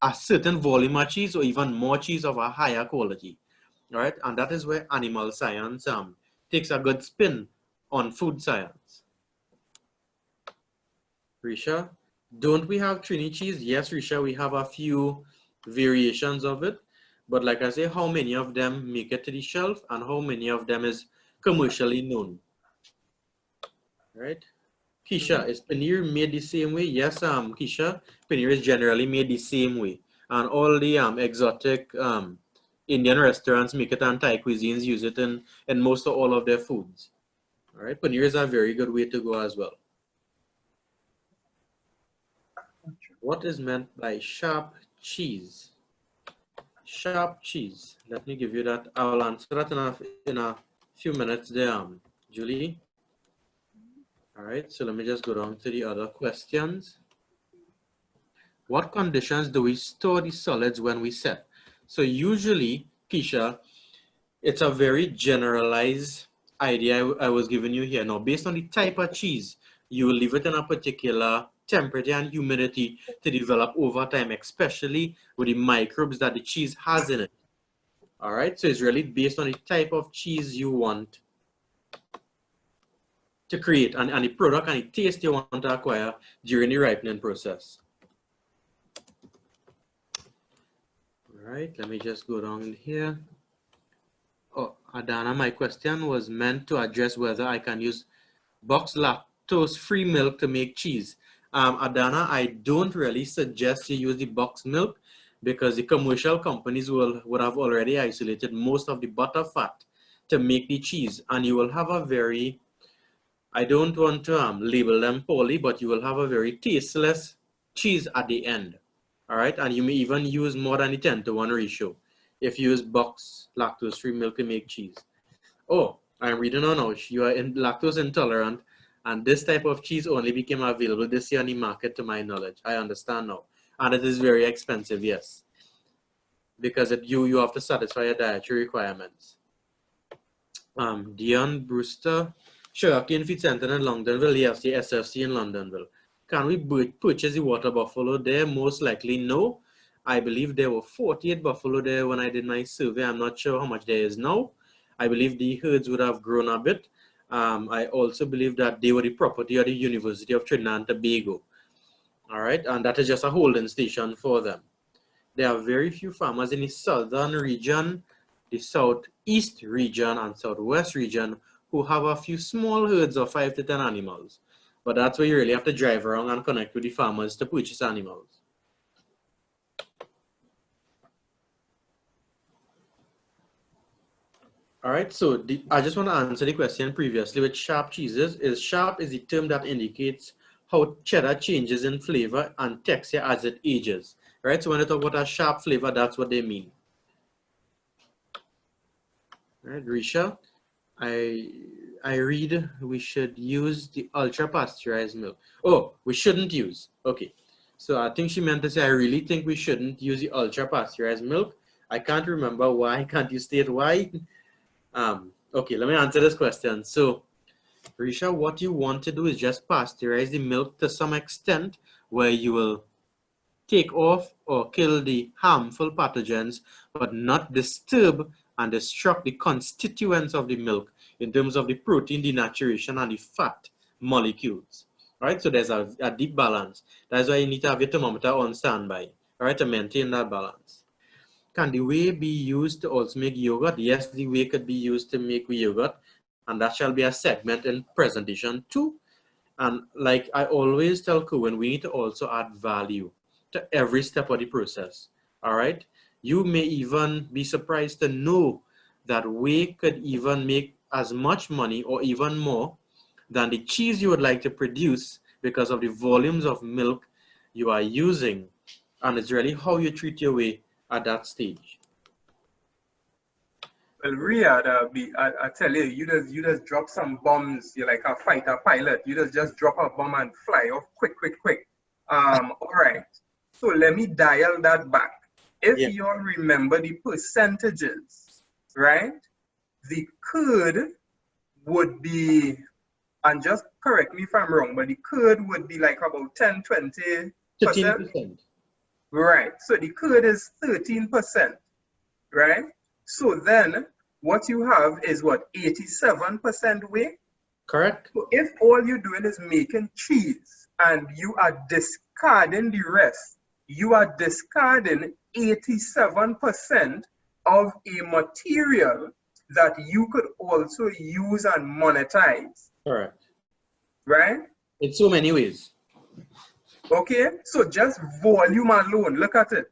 a certain volume of cheese or even more cheese of a higher quality. All right, and that is where animal science takes a good spin on food science. Risha, don't we have Trini cheese? Yes, Risha, we have a few variations of it. But like I say, how many of them make it to the shelf and how many of them is commercially known? Right? Keisha, is paneer made the same way? Yes, Keisha, paneer is generally made the same way. And all the exotic Indian restaurants make it and Thai cuisines use it in most of all of their foods. All right, paneer is a very good way to go as well. What is meant by sharp cheese? Sharp cheese. Let me give you that. I will answer that in a few minutes there, Julie. All right, so let me just go down to the other questions. What conditions do we store the solids when we set? So usually, Keisha, it's a very generalized idea I was giving you here. Now, based on the type of cheese, you will leave it in a particular temperature and humidity to develop over time, especially with the microbes that the cheese has in it. All right, so it's really based on the type of cheese you want to create and the product and the taste you want to acquire during the ripening process. All right, let me just go down here. Oh, Adana, my question was meant to address whether I can use boxed lactose-free milk to make cheese. Adana, I don't really suggest you use the boxed milk because the commercial companies would have already isolated most of the butter fat to make the cheese, and you will have a very, I don't want to label them poorly, but you will have a very tasteless cheese at the end. All right, and you may even use more than the 10-to-1 ratio if you use boxed lactose-free milk to make cheese. Oh, I'm reading on now. You are lactose intolerant, and this type of cheese only became available this year on the market, to my knowledge. I understand now, and it is very expensive, yes, because you have to satisfy your dietary requirements. Dion Brewster, Sugarcane Feed Center in Londonville, yes, the SFC in Londonville. Can we purchase the water buffalo there? Most likely no. I believe there were 48 buffalo there when I did my survey. I'm not sure how much there is now. I believe the herds would have grown a bit. I also believe that they were the property of the University of Trinidad and Tobago. All right, and that is just a holding station for them. There are very few farmers in the southern region, the southeast region, and southwest region who have a few small herds of 5 to 10 animals. But that's where you really have to drive around and connect with the farmers to purchase animals. All right, so I just want to answer the question previously with sharp cheeses. Sharp is the term that indicates how cheddar changes in flavor and texture as it ages. Right, so when they talk about a sharp flavor, that's what they mean. All right, Risha, I read we should use the ultra pasteurized milk. Oh, we shouldn't use. Okay, so I think she meant to say I really think we shouldn't use the ultra pasteurized milk. I can't remember why. Can't you state why? Okay, let me answer this question. So, Risha, what you want to do is just pasteurize the milk to some extent where you will take off or kill the harmful pathogens, but not disturb and destruct the constituents of the milk in terms of the protein denaturation and the fat molecules. All right, so there's a deep balance. That's why you need to have your thermometer on standby, all right, to maintain that balance. Can the whey be used to also make yogurt? Yes, the whey could be used to make yogurt, and that shall be a segment in presentation 2. And like I always tell Cohen, we need to also add value to every step of the process. All right, you may even be surprised to know that whey could even make as much money or even more than the cheese you would like to produce because of the volumes of milk you are using. And it's really how you treat your whey at that stage. Well, Riyadh, I tell you, you just drop some bombs. You're like a fighter pilot. You just drop a bomb and fly off quick. All right. So let me dial that back. If you all remember the percentages, right? The curd would be, and just correct me if I'm wrong, but the curd would be like about 10, 20%. 13%. Right. So the curd is 13%, right? So then what you have is what, 87% whey? Correct. So if all you're doing is making cheese and you are discarding the rest, you are discarding 87% of a material that you could also use and monetize. Correct. Right? In so many ways. Okay, so just volume alone, look at it.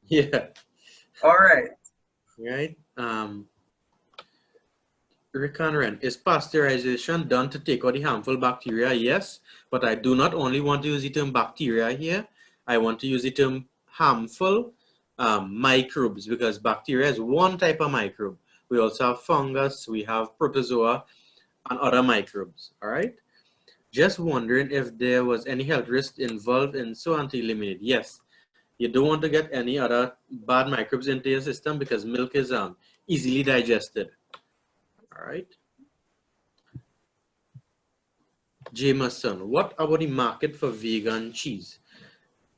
Yeah. All right. Right. Rick and Ren, is pasteurization done to take out the harmful bacteria? Yes, but I do not only want to use the term bacteria here. I want to use the term harmful microbes, because bacteria is one type of microbe. We also have fungus, we have protozoa, and other microbes. All right. Just wondering if there was any health risk involved in so anti-eliminate. Yes, you don't want to get any other bad microbes into your system because milk is easily digested. All right. Jameson, what about the market for vegan cheese?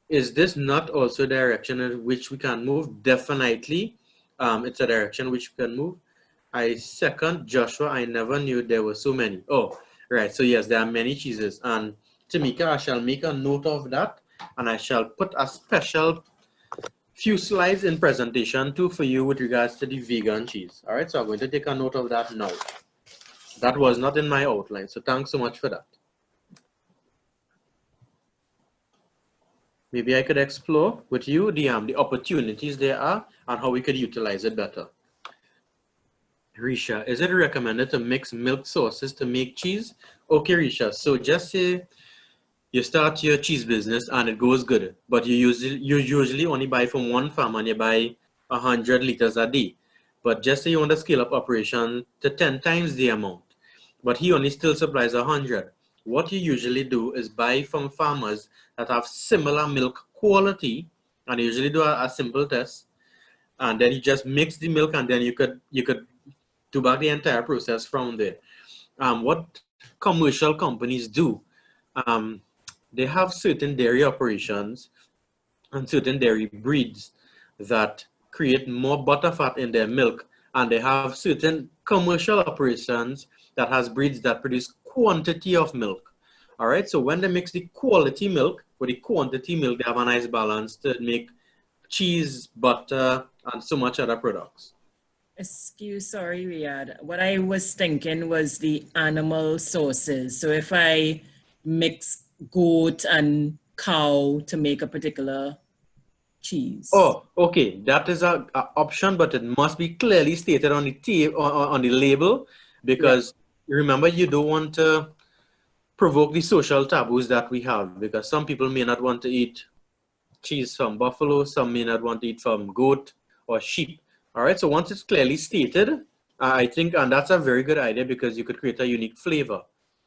Is this not also a direction in which we can move? Definitely. It's a direction which we can move. I second Joshua. I never knew there were so many. Oh, Right. So yes, there are many cheeses. And Tamika, I shall make a note of that, and I shall put a special few slides in presentation too for you with regards to the vegan cheese. All right. So I'm going to take a note of that now. That was not in my outline. So thanks so much for that. Maybe I could explore with you the opportunities there are and how we could utilize it better. Risha, is it recommended to mix milk sources to make cheese? Okay, Risha. So just say you start your cheese business and it goes good, but you usually only buy from one farm and you buy 100 liters a day. But just say you want to scale up operation to 10 times the amount, but he only still supplies 100. What you usually do is buy from farmers that have similar milk quality, and you usually do a simple test, and then you just mix the milk, and then you could do back the entire process from there. What commercial companies do, um, they have certain dairy operations and certain dairy breeds that create more butterfat in their milk, and they have certain commercial operations that has breeds that produce quantity of milk. All right, so when they mix the quality milk with the quantity milk, they have a nice balance to make cheese, butter, and so much other products. Sorry, Riyadh. What I was thinking was the animal sources. So if I mix goat and cow to make a particular cheese. Oh, okay. That is a option, but it must be clearly stated on the on the label, because remember, you don't want to provoke the social taboos that we have, because some people may not want to eat cheese from buffalo, some may not want to eat from goat or sheep. All right, so once it's clearly stated, I think, and that's a very good idea, because you could create a unique flavor.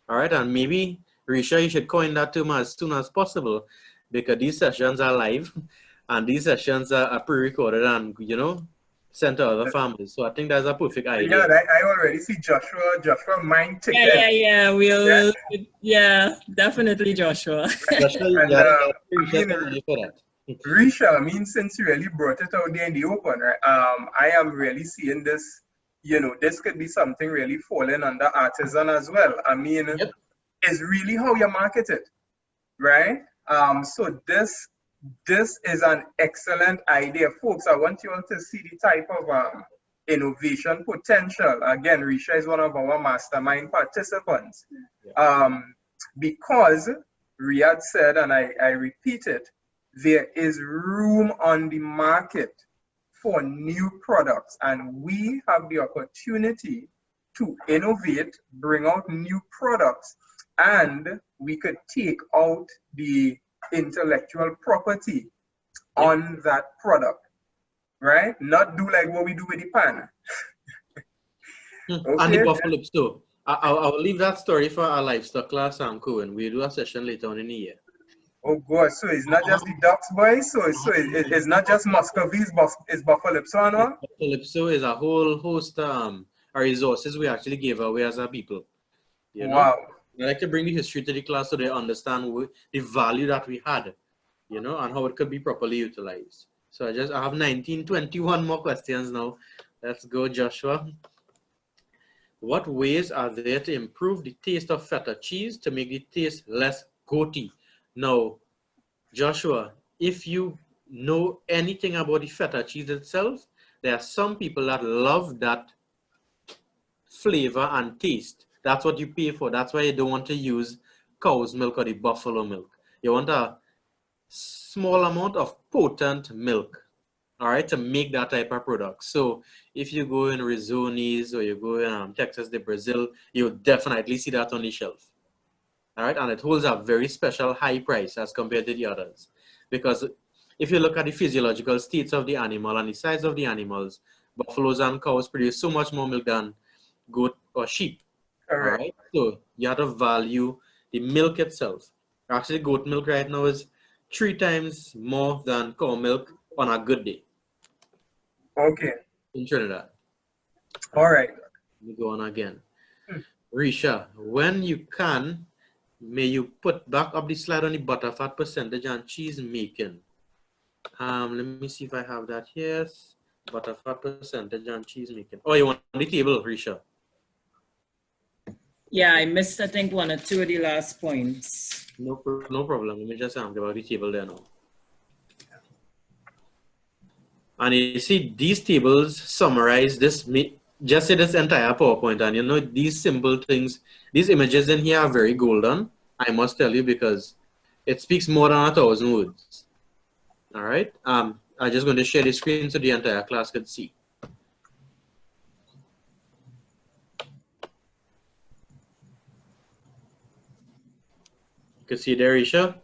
All right, and maybe, Risha, you should coin that term as soon as possible, because these sessions are live and these sessions are pre-recorded and, sent to other farmers. So I think that's a perfect idea. Yeah, I already see Joshua mind ticking. Yeah, definitely, Joshua. Joshua, And Risha, for that. Risha, I mean, since you really brought it out there in the open, right? I am really seeing this, this could be something really falling under artisan as well. I mean, it's really how you market it, right? So this is an excellent idea, folks. I want you all to see the type of innovation potential. Again, Risha is one of our mastermind participants. Because Riyadh said, and I repeat it, there is room on the market for new products, and we have the opportunity to innovate, bring out new products, and we could take out the intellectual property on that product, right? Not do like what we do with the pan. Okay. And the buffalo. So I'll leave that story for our livestock class, Cohen. We'll do a session later on in the year. Oh God, so it's not just the ducks, boys. So it's not just Muscovies, it's Buffalipso, no? Buffalipso is a whole host of resources we actually gave away as a people. Wow. I like to bring the history to the class so they understand the value that we had, and how it could be properly utilized. So I have 21 more questions now. Let's go, Joshua. What ways are there to improve the taste of feta cheese to make it taste less goaty? Now, Joshua, if you know anything about the feta cheese itself, there are some people that love that flavor and taste. That's what you pay for. That's why you don't want to use cow's milk or the buffalo milk. You want a small amount of potent milk, all right, to make that type of product. So if you go in Rizonis or you go in Texas de Brazil, you'll definitely see that on the shelf. All right, and it holds a very special high price as compared to the others. Because if you look at the physiological states of the animal and the size of the animals, buffaloes and cows produce so much more milk than goat or sheep. All right, so you have to value the milk itself. Actually, goat milk right now is 3 times more than cow milk on a good day. Okay. In Trinidad. All right. Let me go on again. Risha, when you can, may you put back up the slide on the butterfat percentage and cheese making. Let me see if I have that. Yes. Butterfat percentage and cheese making. Oh, you want the table, Risha? Yeah, I missed, I think, one or two of the last points. No problem. Let me just give out the table there now. And you see, these tables summarize this, just say this entire PowerPoint. And you know, these simple things, these images in here are very golden, I must tell you, because it speaks more than 1,000 words. All right. I'm just going to share the screen so the entire class could see. You can see there, Isha.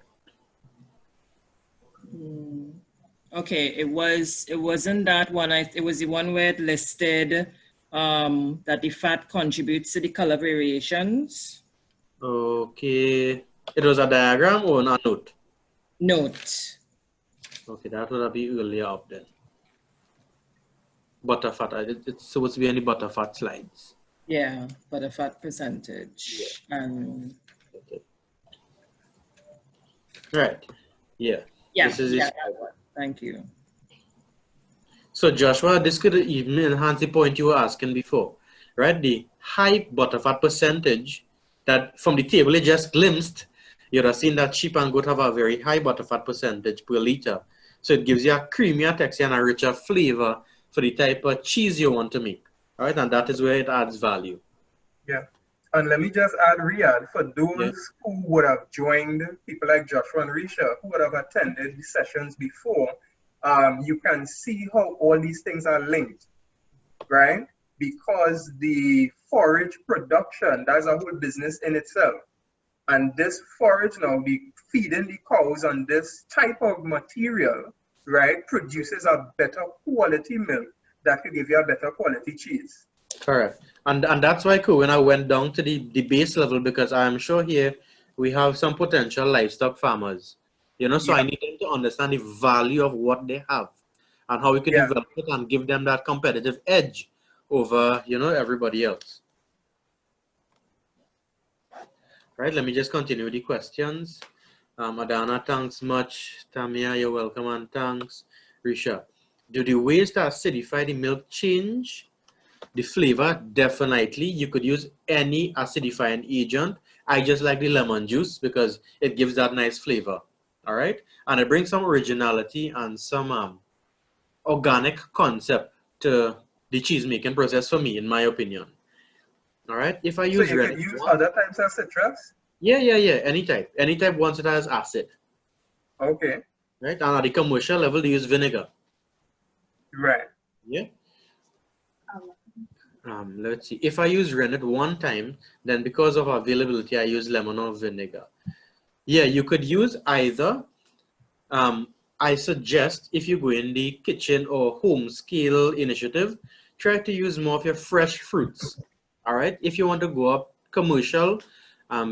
Okay, it wasn't that one. It was the one where it listed that the fat contributes to the color variations. Okay. It was a diagram or a note? Note. Okay, that would be earlier up then. Butterfat, it's supposed to be any butterfat slides. Yeah, but a fat percentage. Yeah. And Okay. Right. Yeah. yeah, This is yeah, it. that one. Thank you. So Joshua, this could even enhance the point you were asking before, right? The high butterfat percentage that from the table you just glimpsed, you'd have seen that sheep and goat have a very high butterfat percentage per liter. So it gives you a creamier texture and a richer flavor for the type of cheese you want to make, all right? And that is where it adds value. Yeah. And let me just add, Riyadh, for those who would have joined, people like Joshua and Risha, who would have attended the sessions before, you can see how all these things are linked, right? Because the forage production, that's a whole business in itself. And this forage now, the feeding the cows on this type of material, right, produces a better quality milk that could give you a better quality cheese. Correct. And that's why when I went down to the base level, because I'm sure here we have some potential livestock farmers, you know, so I need them to understand the value of what they have and how we can develop it and give them that competitive edge over, you know, everybody else. Right, let me just continue the questions. Adana, thanks much. Tamia, you're welcome, and thanks. Risha, do the ways to acidify the milk change the flavor? Definitely. You could use any acidifying agent. I just like the lemon juice because it gives that nice flavor. All right. And it brings some originality and some organic concept to the cheese making process for me, in my opinion. All right. If I use So you could use other types of citrus? Yeah. Any type. Any type once it has acid. Okay. Right. And at the commercial level, they use vinegar. Right. Yeah. Let's see. If I use rennet one time, then because of availability, I use lemon or vinegar. Yeah, you could use either. I suggest if you go in the kitchen or home scale initiative, try to use more of your fresh fruits. All right. If you want to go up commercial,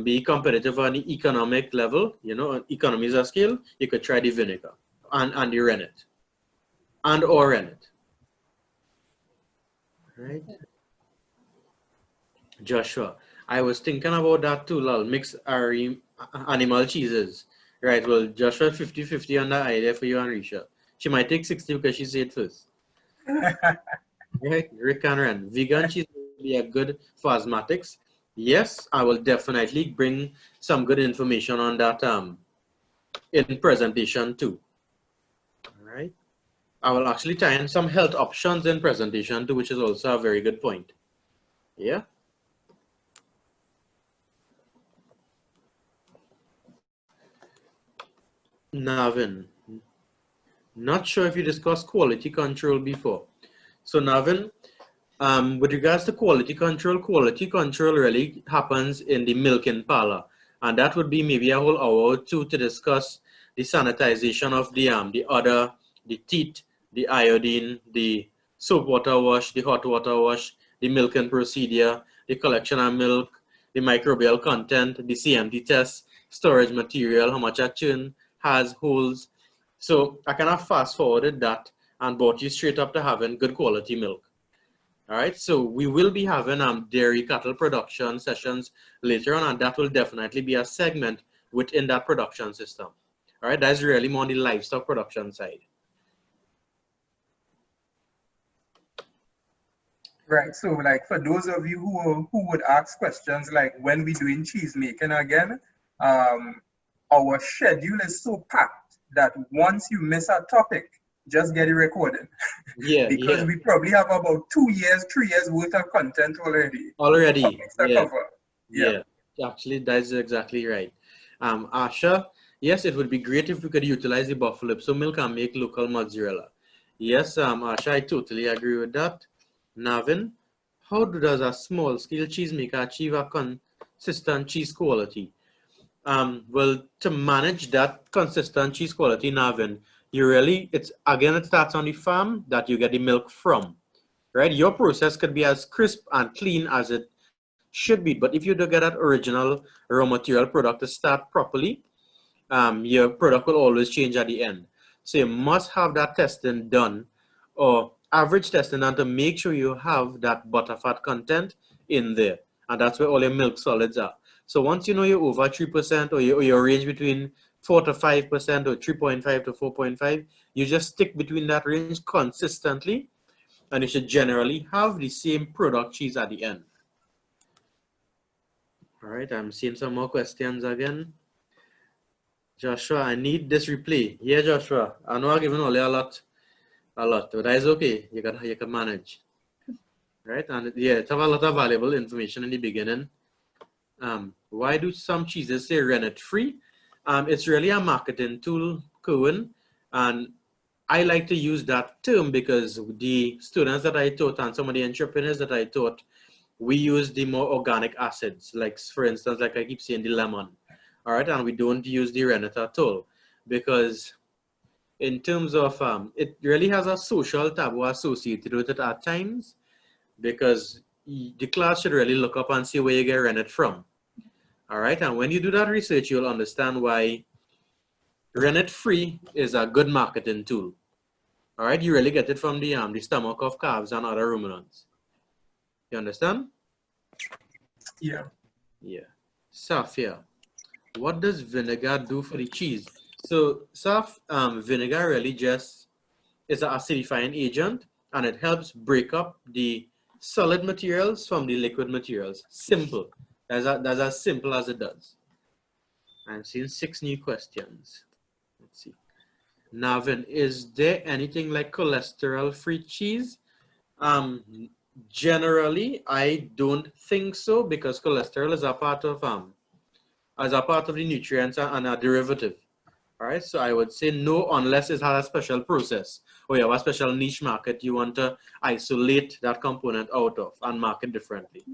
be competitive on the economic level, you know, economies of scale, you could try the vinegar and the rennet or rennet. Right. Joshua, I was thinking about that too, lol. Mix animal cheeses. Right, well, Joshua 50-50 on that idea for you and Risha. She might take 60 because she said first. Right, Rick and Ren. Vegan cheese will be a good for asthmatics. Yes, I will definitely bring some good information on that in presentation too. All right. I will actually tie in some health options in presentation too, which is also a very good point. Yeah. Navin, not sure if you discussed quality control before. So Navin, with regards to quality control really happens in the milking parlor. And that would be maybe a whole hour or two to discuss the sanitization of the udder, the teat, the iodine, the soap water wash, the hot water wash, the milking procedure, the collection of milk, the microbial content, the CMT test, storage material, how much a churn has, holes. So I kind of fast forwarded that and brought you straight up to having good quality milk. All right, so we will be having dairy cattle production sessions later on, and that will definitely be a segment within that production system. All right, that's really more on the livestock production side. Right. So, like for those of you who would ask questions like when we doing cheese making again, our schedule is so packed that once you miss a topic, just get it recorded Yeah, because yeah. we probably have about 2 years, 3 years worth of content already of Already, topics to yeah, cover. Yeah. yeah. Actually, that's exactly right. Asha, yes, it would be great if we could utilize the buffalo so milk and make local mozzarella. Yes, Asha, I totally agree with that. Navin, how does a small scale cheesemaker achieve a consistent cheese quality? Well, to manage that consistent cheese quality, Navin, you really, it starts on the farm that you get the milk from, right? Your process could be as crisp and clean as it should be, but if you don't get that original raw material product to start properly, your product will always change at the end. So you must have that testing done or average testing done to make sure you have that butterfat content in there. And that's where all your milk solids are. So once you know you're over 3% or your range between 4 to 5% or 3.5 to 4.5, you just stick between that range consistently and you should generally have the same product cheese at the end. All right, I'm seeing some more questions again. Joshua, I need this replay. Yeah, Joshua. I know I've given only a lot, but that is okay. You can manage. Right? And yeah, it have a lot of valuable information in the beginning. Why do some cheeses say rennet free? It's really a marketing tool, Cohen. And I like to use that term because the students that I taught and some of the entrepreneurs that I taught, we use the more organic acids, like for instance, like I keep saying, the lemon. All right, and we don't use the rennet at all because in terms of it really has a social taboo associated with it at times because the class should really look up and see where you get rennet from. All right, and when you do that research, you'll understand why rennet free is a good marketing tool. All right, you really get it from the stomach of calves and other ruminants. You understand? Yeah. Yeah. Safia, what does vinegar do for the cheese? So, vinegar really just is an acidifying agent and it helps break up the solid materials from the liquid materials. Simple. That's as simple as it does. I'm seeing 6 new questions. Let's see. Navin, is there anything like cholesterol-free cheese? Generally, I don't think so because cholesterol is a part of the nutrients and a derivative. All right, so I would say no unless it has a special process or you have a special niche market you want to isolate that component out of and market differently.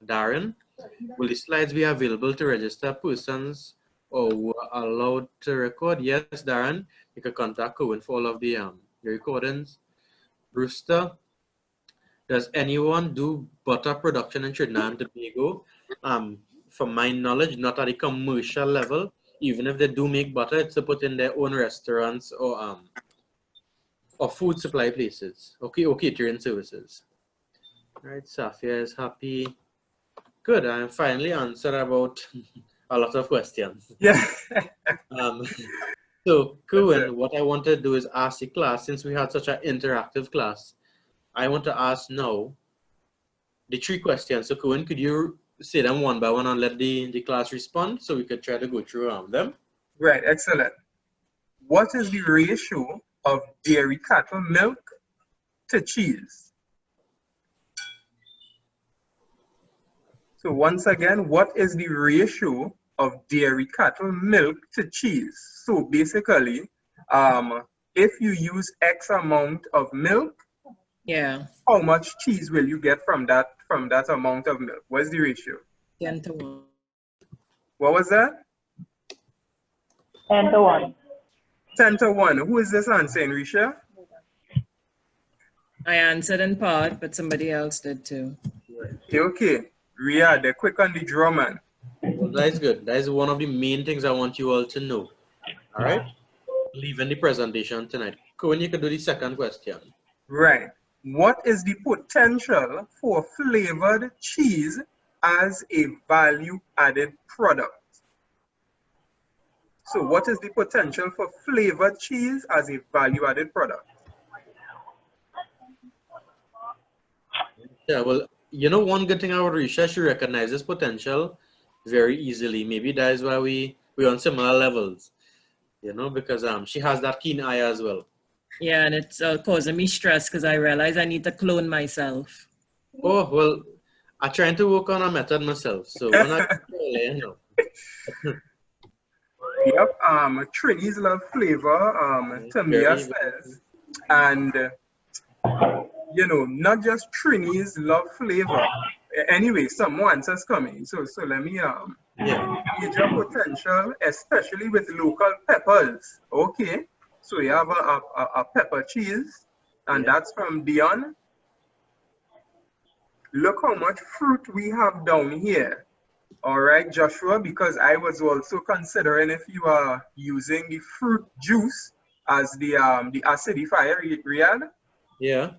Darren, will the slides be available to register persons or who are allowed to record? Yes, Darren, you can contact Cohen for all of the recordings. Brewster, does anyone do butter production in Trinidad and Tobago? From my knowledge, not at a commercial level. Even if they do make butter, it's to put in their own restaurants or food supply places, or catering services. All right, Safia is happy. Good, I finally answered about a lot of questions. Yeah. So, Cohen, what I want to do is ask the class, since we had such an interactive class, I want to ask now the 3 questions. So, Cohen, could you say them one by one and let the class respond so we could try to go through them? Right. Excellent. What is the ratio of dairy cattle milk to cheese? So once again, what is the ratio of dairy cattle milk to cheese? So basically, if you use X amount of milk, Yeah. how much cheese will you get from that amount of milk? What's the ratio? 10 to 1. What was that? 10 to 1. 10 to 1. Who is this answering, Risha? I answered in part, but somebody else did too. Okay. Riyadh, they're quick on the draw, man. Well, that is good. That is one of the main things I want you all to know. All right? Leaving the presentation tonight. Cohen, you can do the second question. Right. What is the potential for flavored cheese as a value-added product? So what is the potential for flavored cheese as a value-added product? Yeah, well, you know, one good thing about Risha, she recognizes potential very easily. Maybe that is why we're on similar levels, you know, because she has that keen eye as well. Yeah, and it's causing me stress because I realize I need to clone myself. Oh, well, I'm trying to work on a method myself. So when I you know. Yep, Trini's love flavor, Tamia Very, says. And, you know, not just Trini's love flavor. Anyway, some answers coming. So let me, yeah, major potential, especially with local peppers. Okay, so you have a pepper cheese, and yeah. that's from Dion. Look how much fruit we have down here. All right, Joshua, because I was also considering if you are using the fruit juice as the acidifier, Riyadh, Yeah.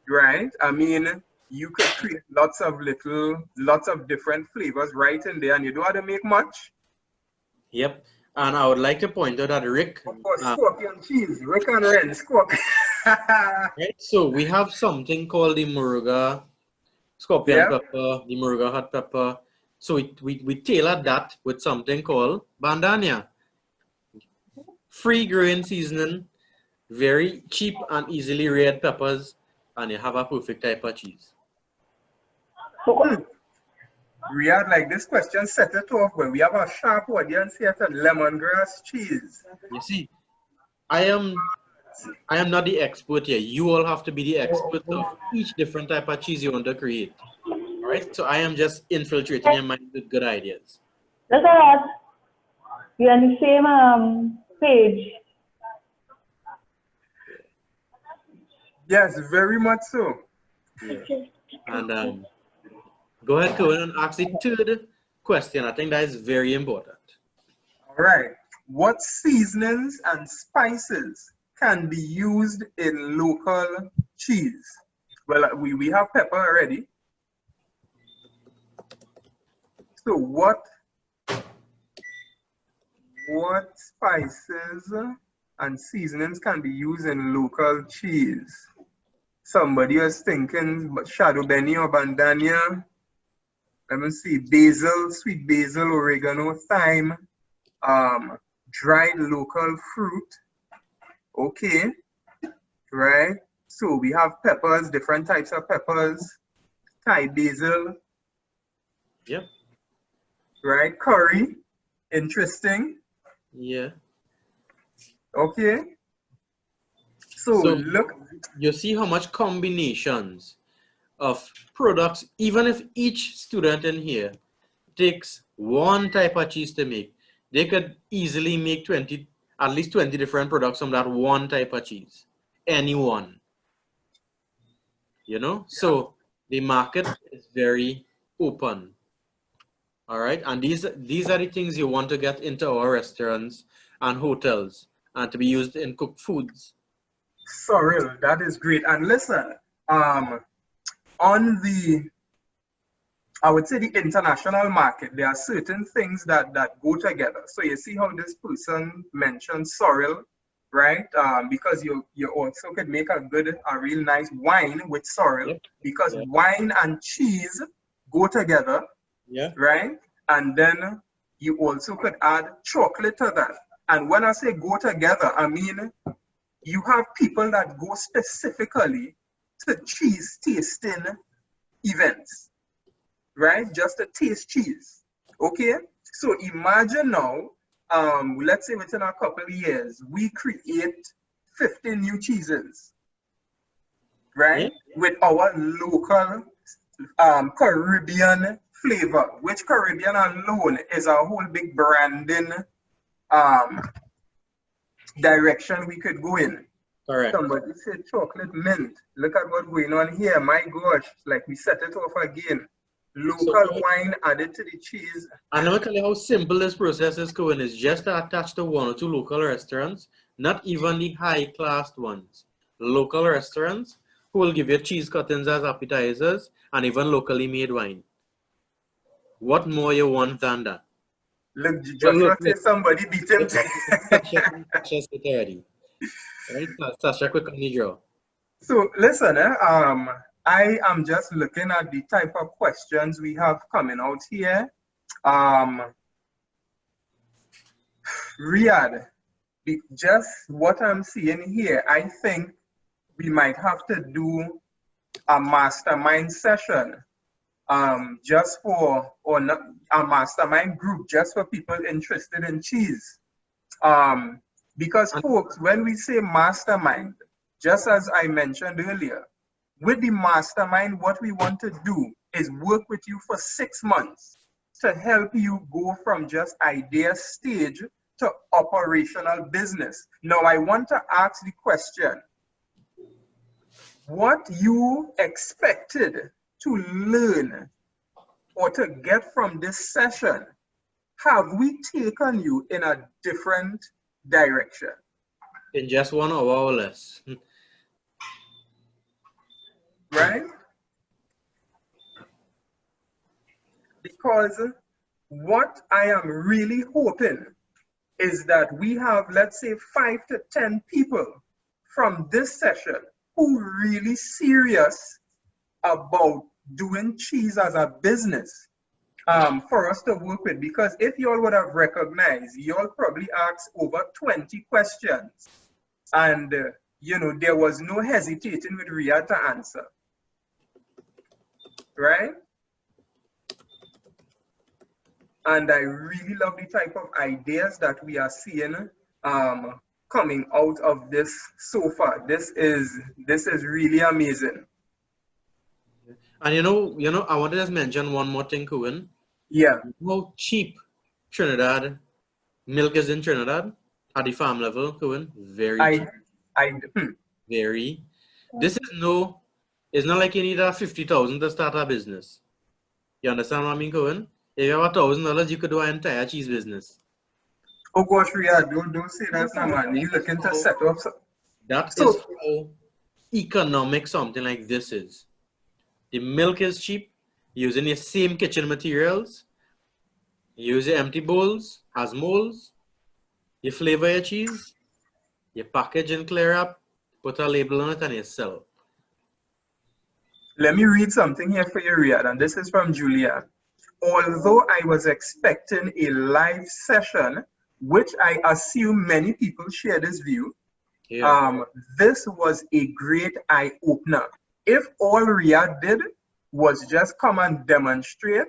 right? I mean, you could create lots of different flavors right in there, and you don't have to make much. Yep. And I would like to point out that Rick, Of course, scorpion cheese, Rick and Ren, scorpion. right? So we have something called the Muruga scorpion Yeah, pepper, the Muruga hot pepper. So we tailor that with something called bandania. Free grain seasoning, very cheap and easily reared peppers, and you have a perfect type of cheese. So, Riyadh, like this question set it off, but we have a sharp audience here to lemongrass cheese. You see, I am not the expert here. You all have to be the experts of each different type of cheese you want to create. All right, so I am just infiltrating your mind with good ideas. that's all. We are on the same page. Yes, very much so. Yeah. And go ahead, Cohen, and ask the third question. I think that is very important. All right. What seasonings and spices can be used in local cheese? Well, we have pepper already. So what spices and seasonings can be used in local cheese? Somebody was thinking shadow benny or bandania. Let me see, basil, sweet basil, oregano, thyme, dried local fruit. Okay, right? So we have peppers, different types of peppers, Thai basil, Yep. right? Curry, interesting. Yeah. Okay, so So look, you see how much combinations of products, even if each student in here takes one type of cheese to make, they could easily make at least 20 different products from that one type of cheese. Anyone, you know? So the market is very open. All right. And these are the things you want to get into our restaurants and hotels and to be used in cooked foods. sorrel, that is great. And listen, on the, I would say the international market, there are certain things that go together. So you see how this person mentioned sorrel, right? Because you also could make a real nice wine with sorrel, Yep. because Yeah. wine and cheese go together, Yeah. right? And then you also could add chocolate to that. And when I say go together, I mean you have people that go specifically to cheese tasting events, right? Just to taste cheese. Okay? So imagine now, let's say within a couple of years, we create 50 new cheeses, right? Yeah. With our local Caribbean flavor, which Caribbean alone is a whole big branding um, direction we could go in. Correct. Somebody said chocolate mint. Look at what's going on here. My gosh, like we set it off again. So, Local wine added to the cheese. and let me tell you how simple this process is going. It's just to attach to one or two local restaurants, not even the high-class ones. Local restaurants who will give you cheese cuttings as appetizers and even locally made wine. What more you want than that? Look, But Joshua said somebody beat him. Sasha said already. Right? Sasha, quick on the draw. So listen, I am just looking at the type of questions we have coming out here. Riyadh, just what I'm seeing here, I think we might have to do a mastermind session just for, or not, a mastermind group just for people interested in cheese. Because folks, when we say mastermind, just as I mentioned earlier, with the mastermind, what we want to do is work with you for 6 months to help you go from just idea stage to operational business. Now, I want to ask the question, what you expected to learn or to get from this session, have we taken you in a different direction? In just 1 hour or less. Right? Because what I am really hoping is that we have, let's say, 5 to 10 people from this session who really serious about doing cheese as a business for us to work with. Because if y'all would have recognized, y'all probably asked over 20 questions, and you know, there was no hesitating with Riyadh to answer, right? And I really love the type of ideas that we are seeing coming out of this so far. This is really amazing. And you know, I want to just mention one more thing, Kuwin. Yeah. How cheap Trinidad milk is in Trinidad at the farm level, Kuwin. Very cheap. Very. This is it's not like you need a 50,000 to start a business. You understand what I mean, Kuwin? If you have $1,000, you could do an entire cheese business. Oh gosh, Riyadh, don't say that now, man. You're looking to set up. That is how economic something like this is. The milk is cheap, using the same kitchen materials. You use your empty bowls, has molds. You flavor your cheese, you package and clear up, put a label on it, and you sell. Let me read something here for you, Riyadh, and this is from Julia. Although I was expecting a live session, which I assume many people share this view, this was a great eye-opener. If all Riyadh did was just come and demonstrate,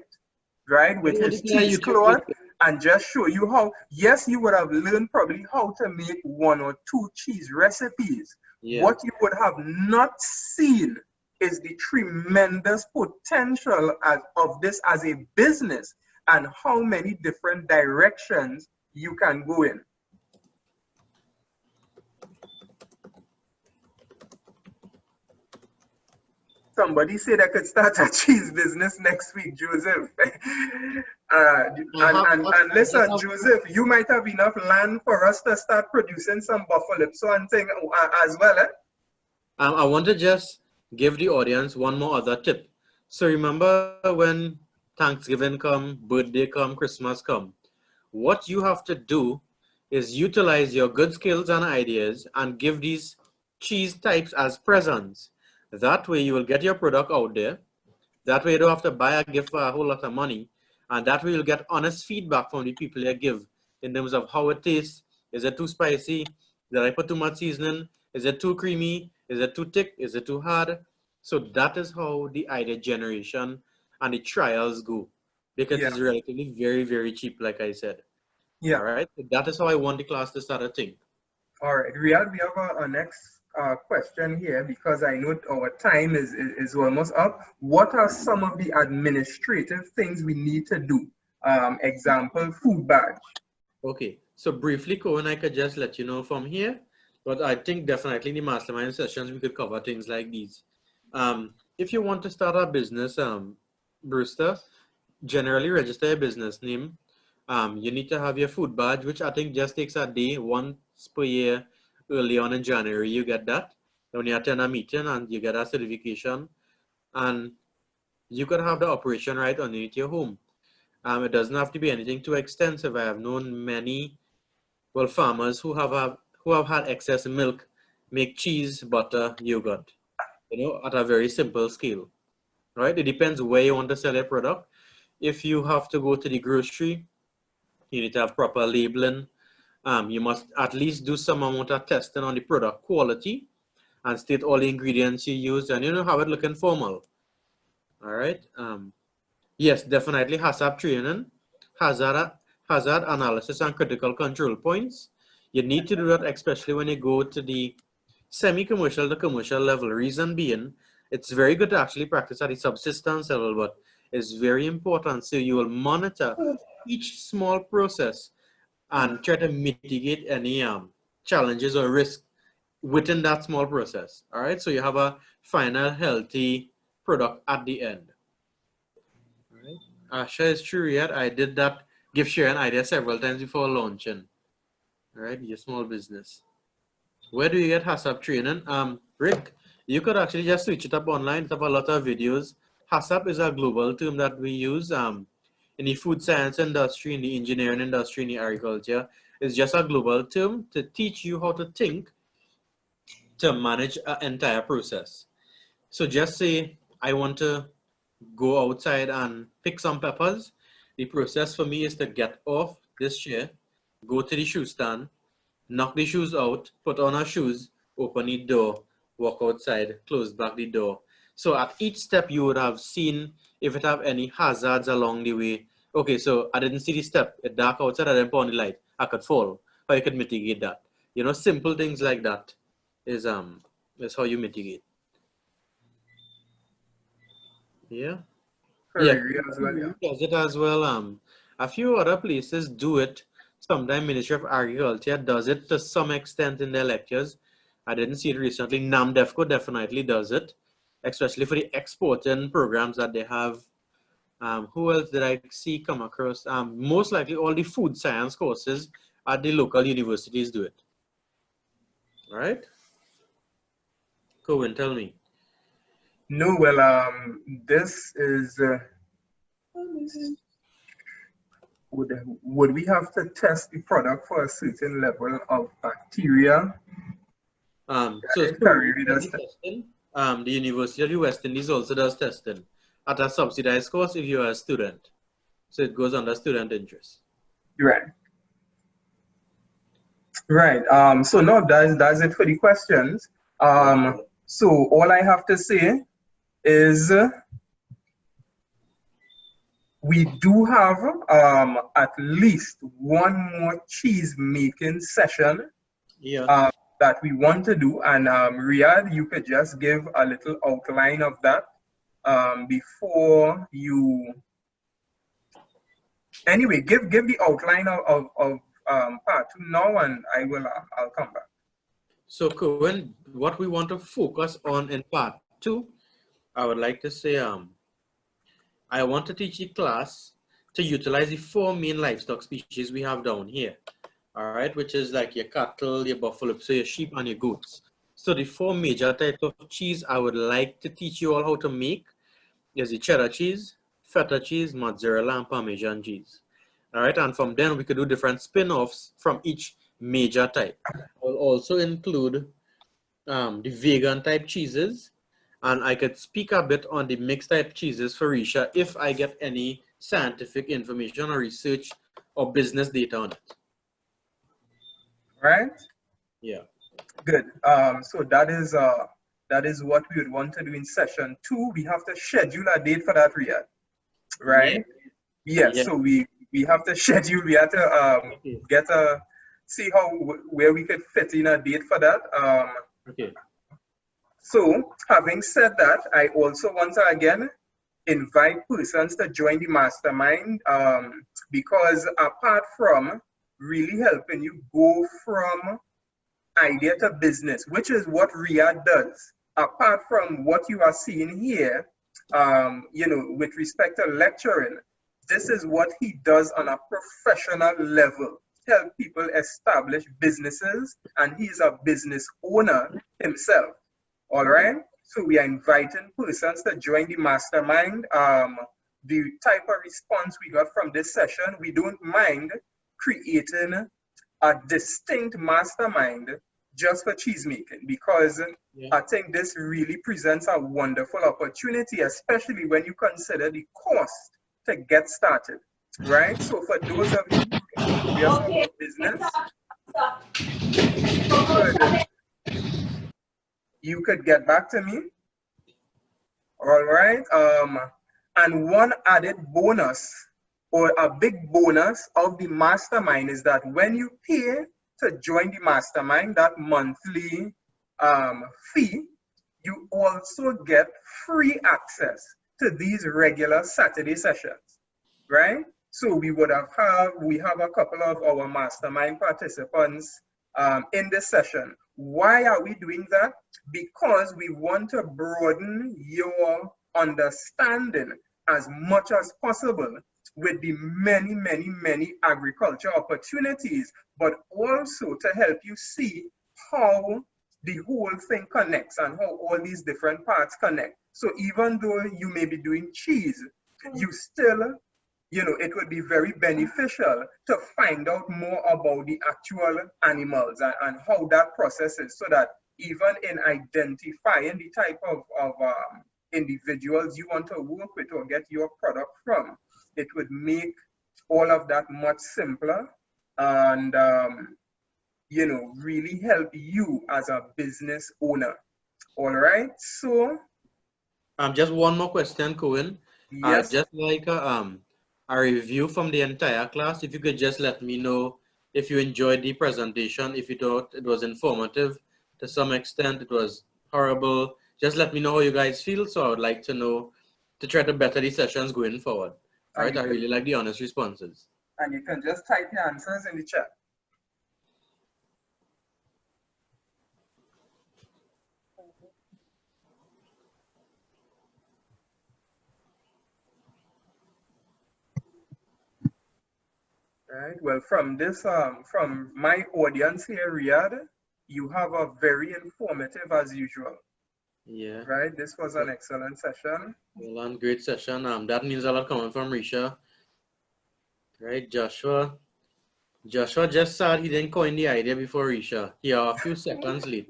right, with his cheesecloth and just show you how, yes, you would have learned probably how to make 1 or 2 cheese recipes. Yeah. What you would have not seen is the tremendous potential of this as a business and how many different directions you can go in. Somebody said I could start a cheese business next week, Joseph. And listen, Joseph, you might have enough land for us to start producing some buffalo and thing as well. Eh? I want to just give the audience one more other tip. So remember when Thanksgiving come, birthday come, Christmas come, what you have to do is utilize your good skills and ideas and give these cheese types as presents. That way you will get your product out there. That way you don't have to buy a gift for a whole lot of money. And that way you'll get honest feedback from the people you give in terms of how it tastes. Is it too spicy? Did I put too much seasoning? Is it too creamy? Is it too thick? Is it too hard? So that is how the idea generation and the trials go. Because it's relatively very, very cheap, like I said. Yeah. All right. So that is how I want the class to start a thing. All right. Riyadh, we have a next question here because I know our time is almost up. What are some of the administrative things we need to do? Example, food badge. Okay. So briefly, Cohen, I could just let you know from here. But I think definitely in the mastermind sessions, we could cover things like these. If you want to start a business, Brewster, generally register your business name. You need to have your food badge, which I think just takes a day, once per year, early on in January. You get that. When you attend a meeting and you get a certification, and you could have the operation right underneath your home. It doesn't have to be anything too extensive. I have known many, farmers who have had excess milk make cheese, butter, yogurt. at a very simple scale, right? It depends where you want to sell your product. If you have to go to the grocery, you need to have proper labeling. You must at least do some amount of testing on the product quality and state all the ingredients you use, and have it looking formal. All right. Yes, definitely HACCP training, hazard analysis, and critical control points. You need to do that, especially when you go to the semi-commercial to commercial level. Reason being, it's very good to actually practice at the subsistence level, but it's very important. So you will monitor each small process and try to mitigate any challenges or risk within that small process. All right, so you have a final healthy product at the end. All right, Asha is true yet. I did that give share an idea several times before launching. All right, your small business. Where do you get HACCP training? Rick, you could actually just switch it up online. It's have a lot of videos. HACCP is a global term that we use in the food science industry, in the engineering industry, in the agriculture. It's just a global term to teach you how to think to manage an entire process. So just say I want to go outside and pick some peppers. The process for me is to get off this chair, go to the shoe stand, knock the shoes out, put on our shoes, open the door, walk outside, close back the door. So at each step you would have seen if it have any hazards along the way. Okay, so I didn't see the step, it's dark outside, I didn't put on the light, I could fall. How you could mitigate that. Simple things like that is how you mitigate. Yeah. Yeah, As well, yeah. does it as well. A few other places do it. Sometimes Ministry of Agriculture does it to some extent in their lectures. I didn't see it recently. NAMDEFCO definitely does it, especially for the exporting programs that they have. Who else did I see come across? Most likely all the food science courses at the local universities do it. All right? Cohen, tell me. No, well, this is, would we have to test the product for a certain level of bacteria? So testing. The University of the West Indies also does testing at a subsidized course if you're a student. So it goes under student interest. Right. Right. So no, that's it for the questions. So all I have to say is we do have at least one more cheese making session that we want to do, and Riyadh, you could just give a little outline of that before you. Anyway, give the outline of part 2 now, and I'll come back. So Cohen, what we want to focus on in part 2, I would like to say I want to teach the class to utilize the 4 main livestock species we have down here. All right, which is like your cattle, your buffalo, so your sheep and your goats. So the 4 major types of cheese I would like to teach you all how to make is the cheddar cheese, feta cheese, mozzarella, and Parmesan cheese. All right, and from then we could do different spin-offs from each major type. I'll also include the vegan type cheeses, and I could speak a bit on the mixed type cheeses for Risha if I get any scientific information or research or business data on it. Right? Yeah. Good. So that is what we would want to do in session 2. We have to schedule a date for that, Riyadh. Right? Yes. Yeah. So we have to schedule. We have to see where we could fit in a date for that. Okay. So having said that, I also want to again invite persons to join the mastermind because apart from really helping you go from idea to business, which is what Riyadh does. Apart from what you are seeing here, with respect to lecturing, this is what he does on a professional level, help people establish businesses, and he's a business owner himself. All right? So we are inviting persons to join the mastermind. The type of response we got from this session, we don't mind creating a distinct mastermind just for cheese making, because Yeah. I think this really presents a wonderful opportunity, especially when you consider the cost to get started, right? So for those of you who are curious about business, you could get back to me. All right. And one added bonus or a big bonus of the mastermind is that when you pay to join the mastermind, that monthly fee, you also get free access to these regular Saturday sessions, right? So we have a couple of our mastermind participants in this session. Why are we doing that? Because we want to broaden your understanding as much as possible with the many agriculture opportunities, but also to help you see how the whole thing connects and how all these different parts connect. So even though you may be doing cheese, you still, it would be very beneficial to find out more about the actual animals and how that process is, so that even in identifying the type of individuals you want to work with or get your product from, it would make all of that much simpler and, really help you as a business owner. All right, so. Just one more question, Cohen. Yes. Just like a review from the entire class, if you could just let me know if you enjoyed the presentation, if you thought it was informative to some extent, it was horrible. Just let me know how you guys feel. So I would like to know to try to better these sessions going forward. All right, I really like the honest responses. And you can just type your answers in the chat. Right. Well, from this, from my audience here, Riyadh, you have a very informative as usual. Yeah. Right. This was an excellent session. Well, and great session. That means a lot coming from Risha. Right, Joshua. Joshua just said he didn't coin the idea before Risha. He a few seconds late.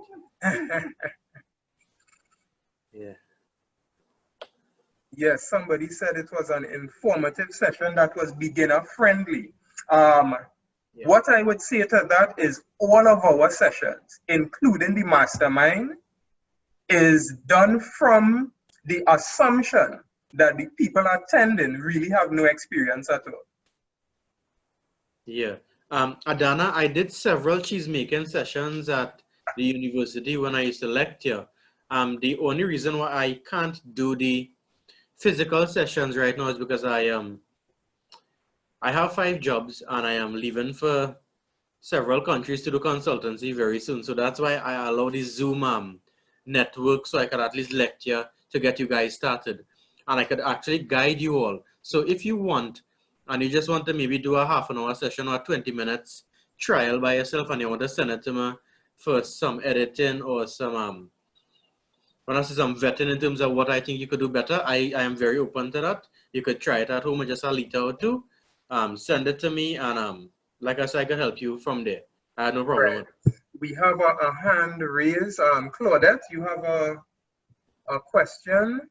Yeah. Yes, somebody said it was an informative session that was beginner friendly. What I would say to that is all of our sessions, including the mastermind, is done from the assumption that the people attending really have no experience at all. Yeah. Adana, I did several cheese making sessions at the university when I used to lecture. The only reason why I can't do the physical sessions right now is because I have 5 jobs and I am leaving for several countries to do consultancy very soon. So that's why I allow the Zoom network so I could at least lecture to get you guys started. And I could actually guide you all. So if you want, and you just want to maybe do a half an hour session or 20 minutes trial by yourself and you want to send it to me for some editing or some some vetting in terms of what I think you could do better, I am very open to that. You could try it at home in just a liter or two. Send it to me and like I said, I can help you from there. I have no problem with it. We have a hand raised. Claudette, you have a question.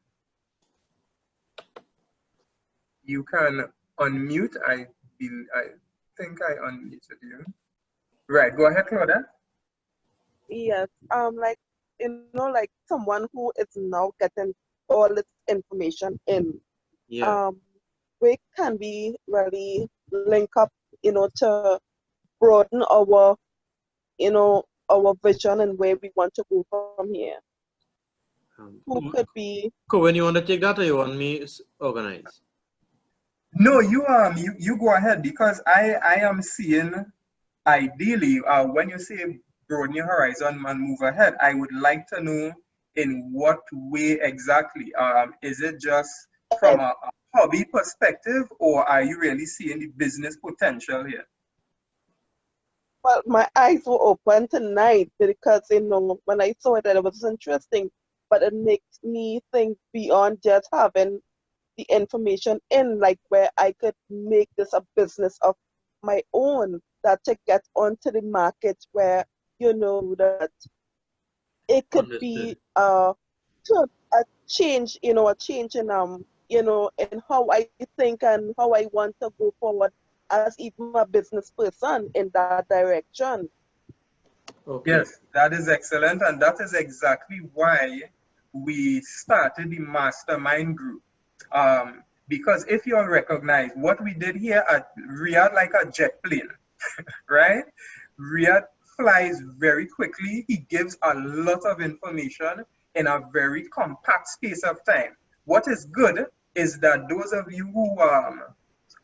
You can unmute. I think I unmuted you. Right, go ahead, Claudette. Yes, like, like someone who is now getting all this information in, Yeah. we can be really link up, to broaden our, our vision and where we want to go from here. Who could be? Cohen, you want to take that or you want me to organize? No, you go ahead, because I am seeing, ideally, when you say broaden your horizon and move ahead, I would like to know in what way exactly. Is it just from a hobby perspective, or are you really seeing the business potential here? Well, my eyes were open tonight because, when I saw it, it was interesting, but it makes me think beyond just having the information in, like where I could make this a business of my own, that to get onto the market where that it could Understood. be a change, a change in in how I think and how I want to go forward as even a business person in that direction. Okay. Yes, that is excellent. And that is exactly why we started the mastermind group. Because if you'll recognize what we did here at Riyadh, like a jet plane, right? Riyadh flies very quickly. He gives a lot of information in a very compact space of time. What is good is that those of you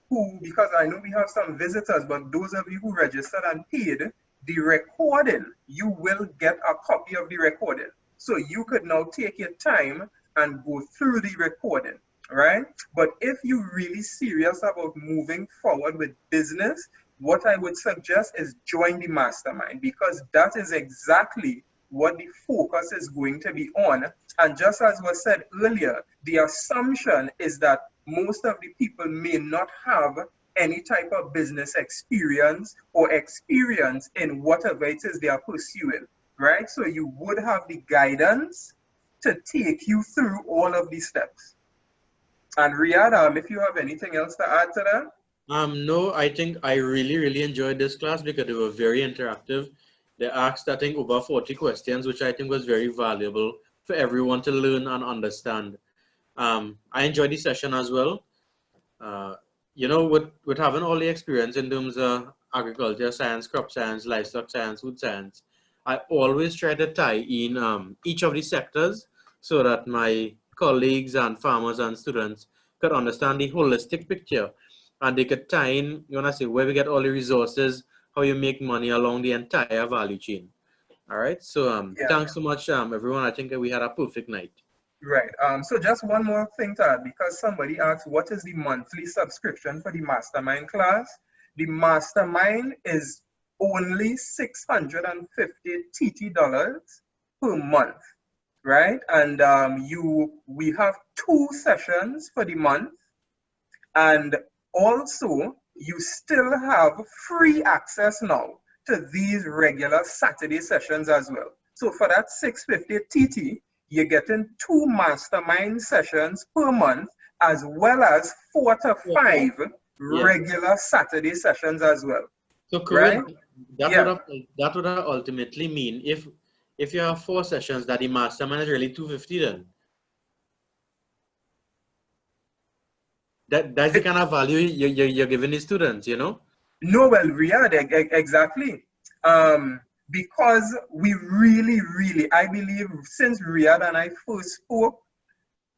who, because I know we have some visitors, but those of you who registered and paid, the recording, you will get a copy of the recording. So you could now take your time and go through the recording, right? But if you're really serious about moving forward with business, what I would suggest is join the mastermind, because that is exactly what the focus is going to be on. And just as was said earlier, the assumption is that most of the people may not have any type of business experience or experience in whatever it is they are pursuing, right? So you would have the guidance to take you through all of these steps. And Riyadh, if you have anything else to add to that? No, I think I really enjoyed this class because they were very interactive. They asked, I think, over 40 questions, which I think was very valuable for everyone to learn and understand. I enjoyed the session as well. Uh, with having all the experience in terms of agriculture science, crop science, livestock science, food science, I always try to tie in each of the sectors so that my colleagues and farmers and students could understand the holistic picture, and they could tie in, say, where we get all the resources, how you make money along the entire value chain. All right. So Yeah. thanks so much, everyone. I think we had a perfect night. Right. So just one more thing to add, because somebody asked, what is the monthly subscription for the mastermind class? The mastermind is only 650 TT dollars per month, right? And we have 2 sessions for the month, and also you still have free access now to these regular Saturday sessions as well. So for that 650 TT, you're getting 2 mastermind sessions per month, as well as 4 to 5 Yeah. regular Saturday sessions as well, So right? Corinne, that would Yeah. have that would have ultimately mean if you have 4 sessions that the mastermind is really 250, then that's the kind of value you're giving the students, No, well, Riyadh, exactly. Because we really, I believe since Riyadh and I first spoke,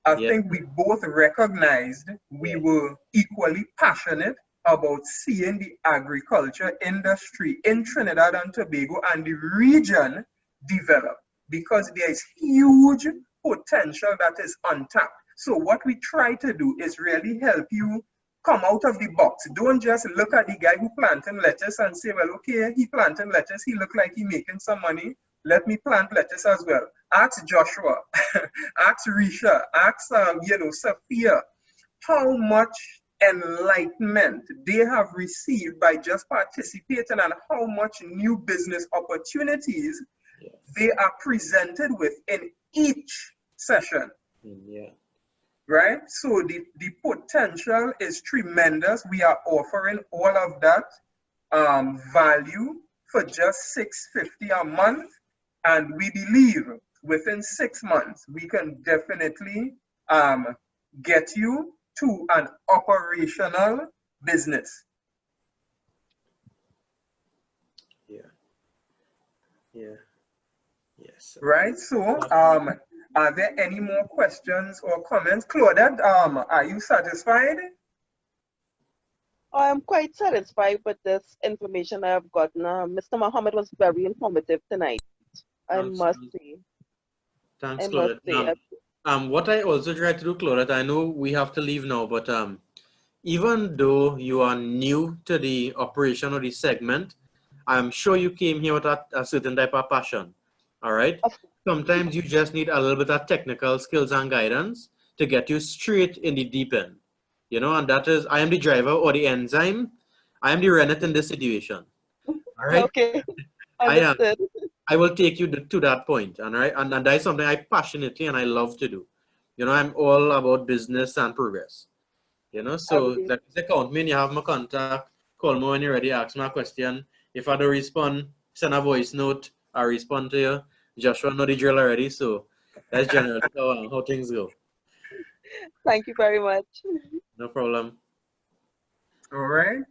I Yeah, think we both recognized we yeah, were equally passionate about seeing the agriculture industry in Trinidad and Tobago and the region develop, because there is huge potential that is untapped. So what we try to do is really help you come out of the box. Don't just look at the guy who planting lettuce and say, well, okay, he planting lettuce, he look like he making some money. Let me plant lettuce as well. Ask Joshua, ask Risha, ask Sophia, how much enlightenment they have received by just participating, and how much new business opportunities yeah, they are presented with in each session, yeah. right? So the potential is tremendous. We are offering all of that value for just $650 a month, and we believe within 6 months we can definitely get you to an operational business. Yeah, yeah, yes. Right? So are there any more questions or comments? Claudette, are you satisfied? I'm quite satisfied with this information I have gotten. Mr. Mohammed was very informative tonight. I Thanks, must say. thanks, I must Claudette. say. What I also try to do, Claudette, I know we have to leave now, but even though you are new to the operation or the segment, I'm sure you came here with a certain type of passion. All right. Of Sometimes you just need a little bit of technical skills and guidance to get you straight in the deep end. And that is, I am the driver or the enzyme. I am the rennet in this situation. All right. Okay, I am. understood. I will take you to that point, and and that is something I passionately and I love to do. You know, I'm all about business and progress. You know, so Agree. like they count me and you have my contact. Call me when you're ready, ask me a question. If I don't respond, send a voice note, I respond to you. Joshua know the drill already, so that's generally how things go. Thank you very much. No problem. All right.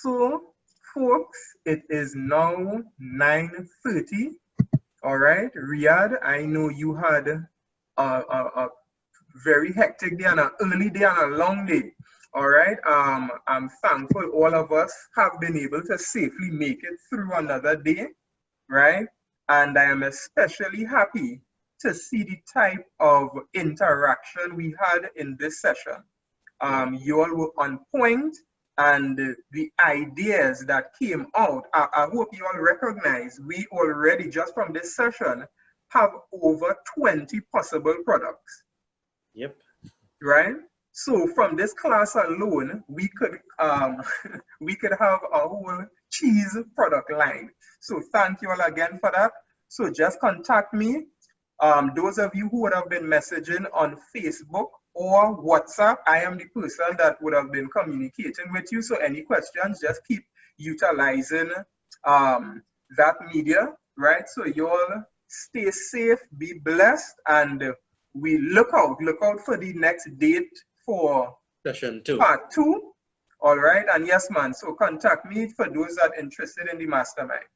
So folks, it is now 9:30. All right, Riyadh, I know you had a very hectic day and an early day and a long day. All right. I'm thankful all of us have been able to safely make it through another day, right? And I am especially happy to see the type of interaction we had in this session. You all were on point, and the ideas that came out, I hope you all recognize we already, just from this session, have over 20 possible products. Yep. Right? So from this class alone, we could we could have a whole cheese product line. So thank you all again for that. So just contact me. Those of you who would have been messaging on Facebook or WhatsApp, I am the person that would have been communicating with you. So any questions, just keep utilizing that media, right? So you all stay safe, be blessed, and we look out for the next date for Session 2. part 2. All right, and yes, man. So contact me for those that are interested in the mastermind.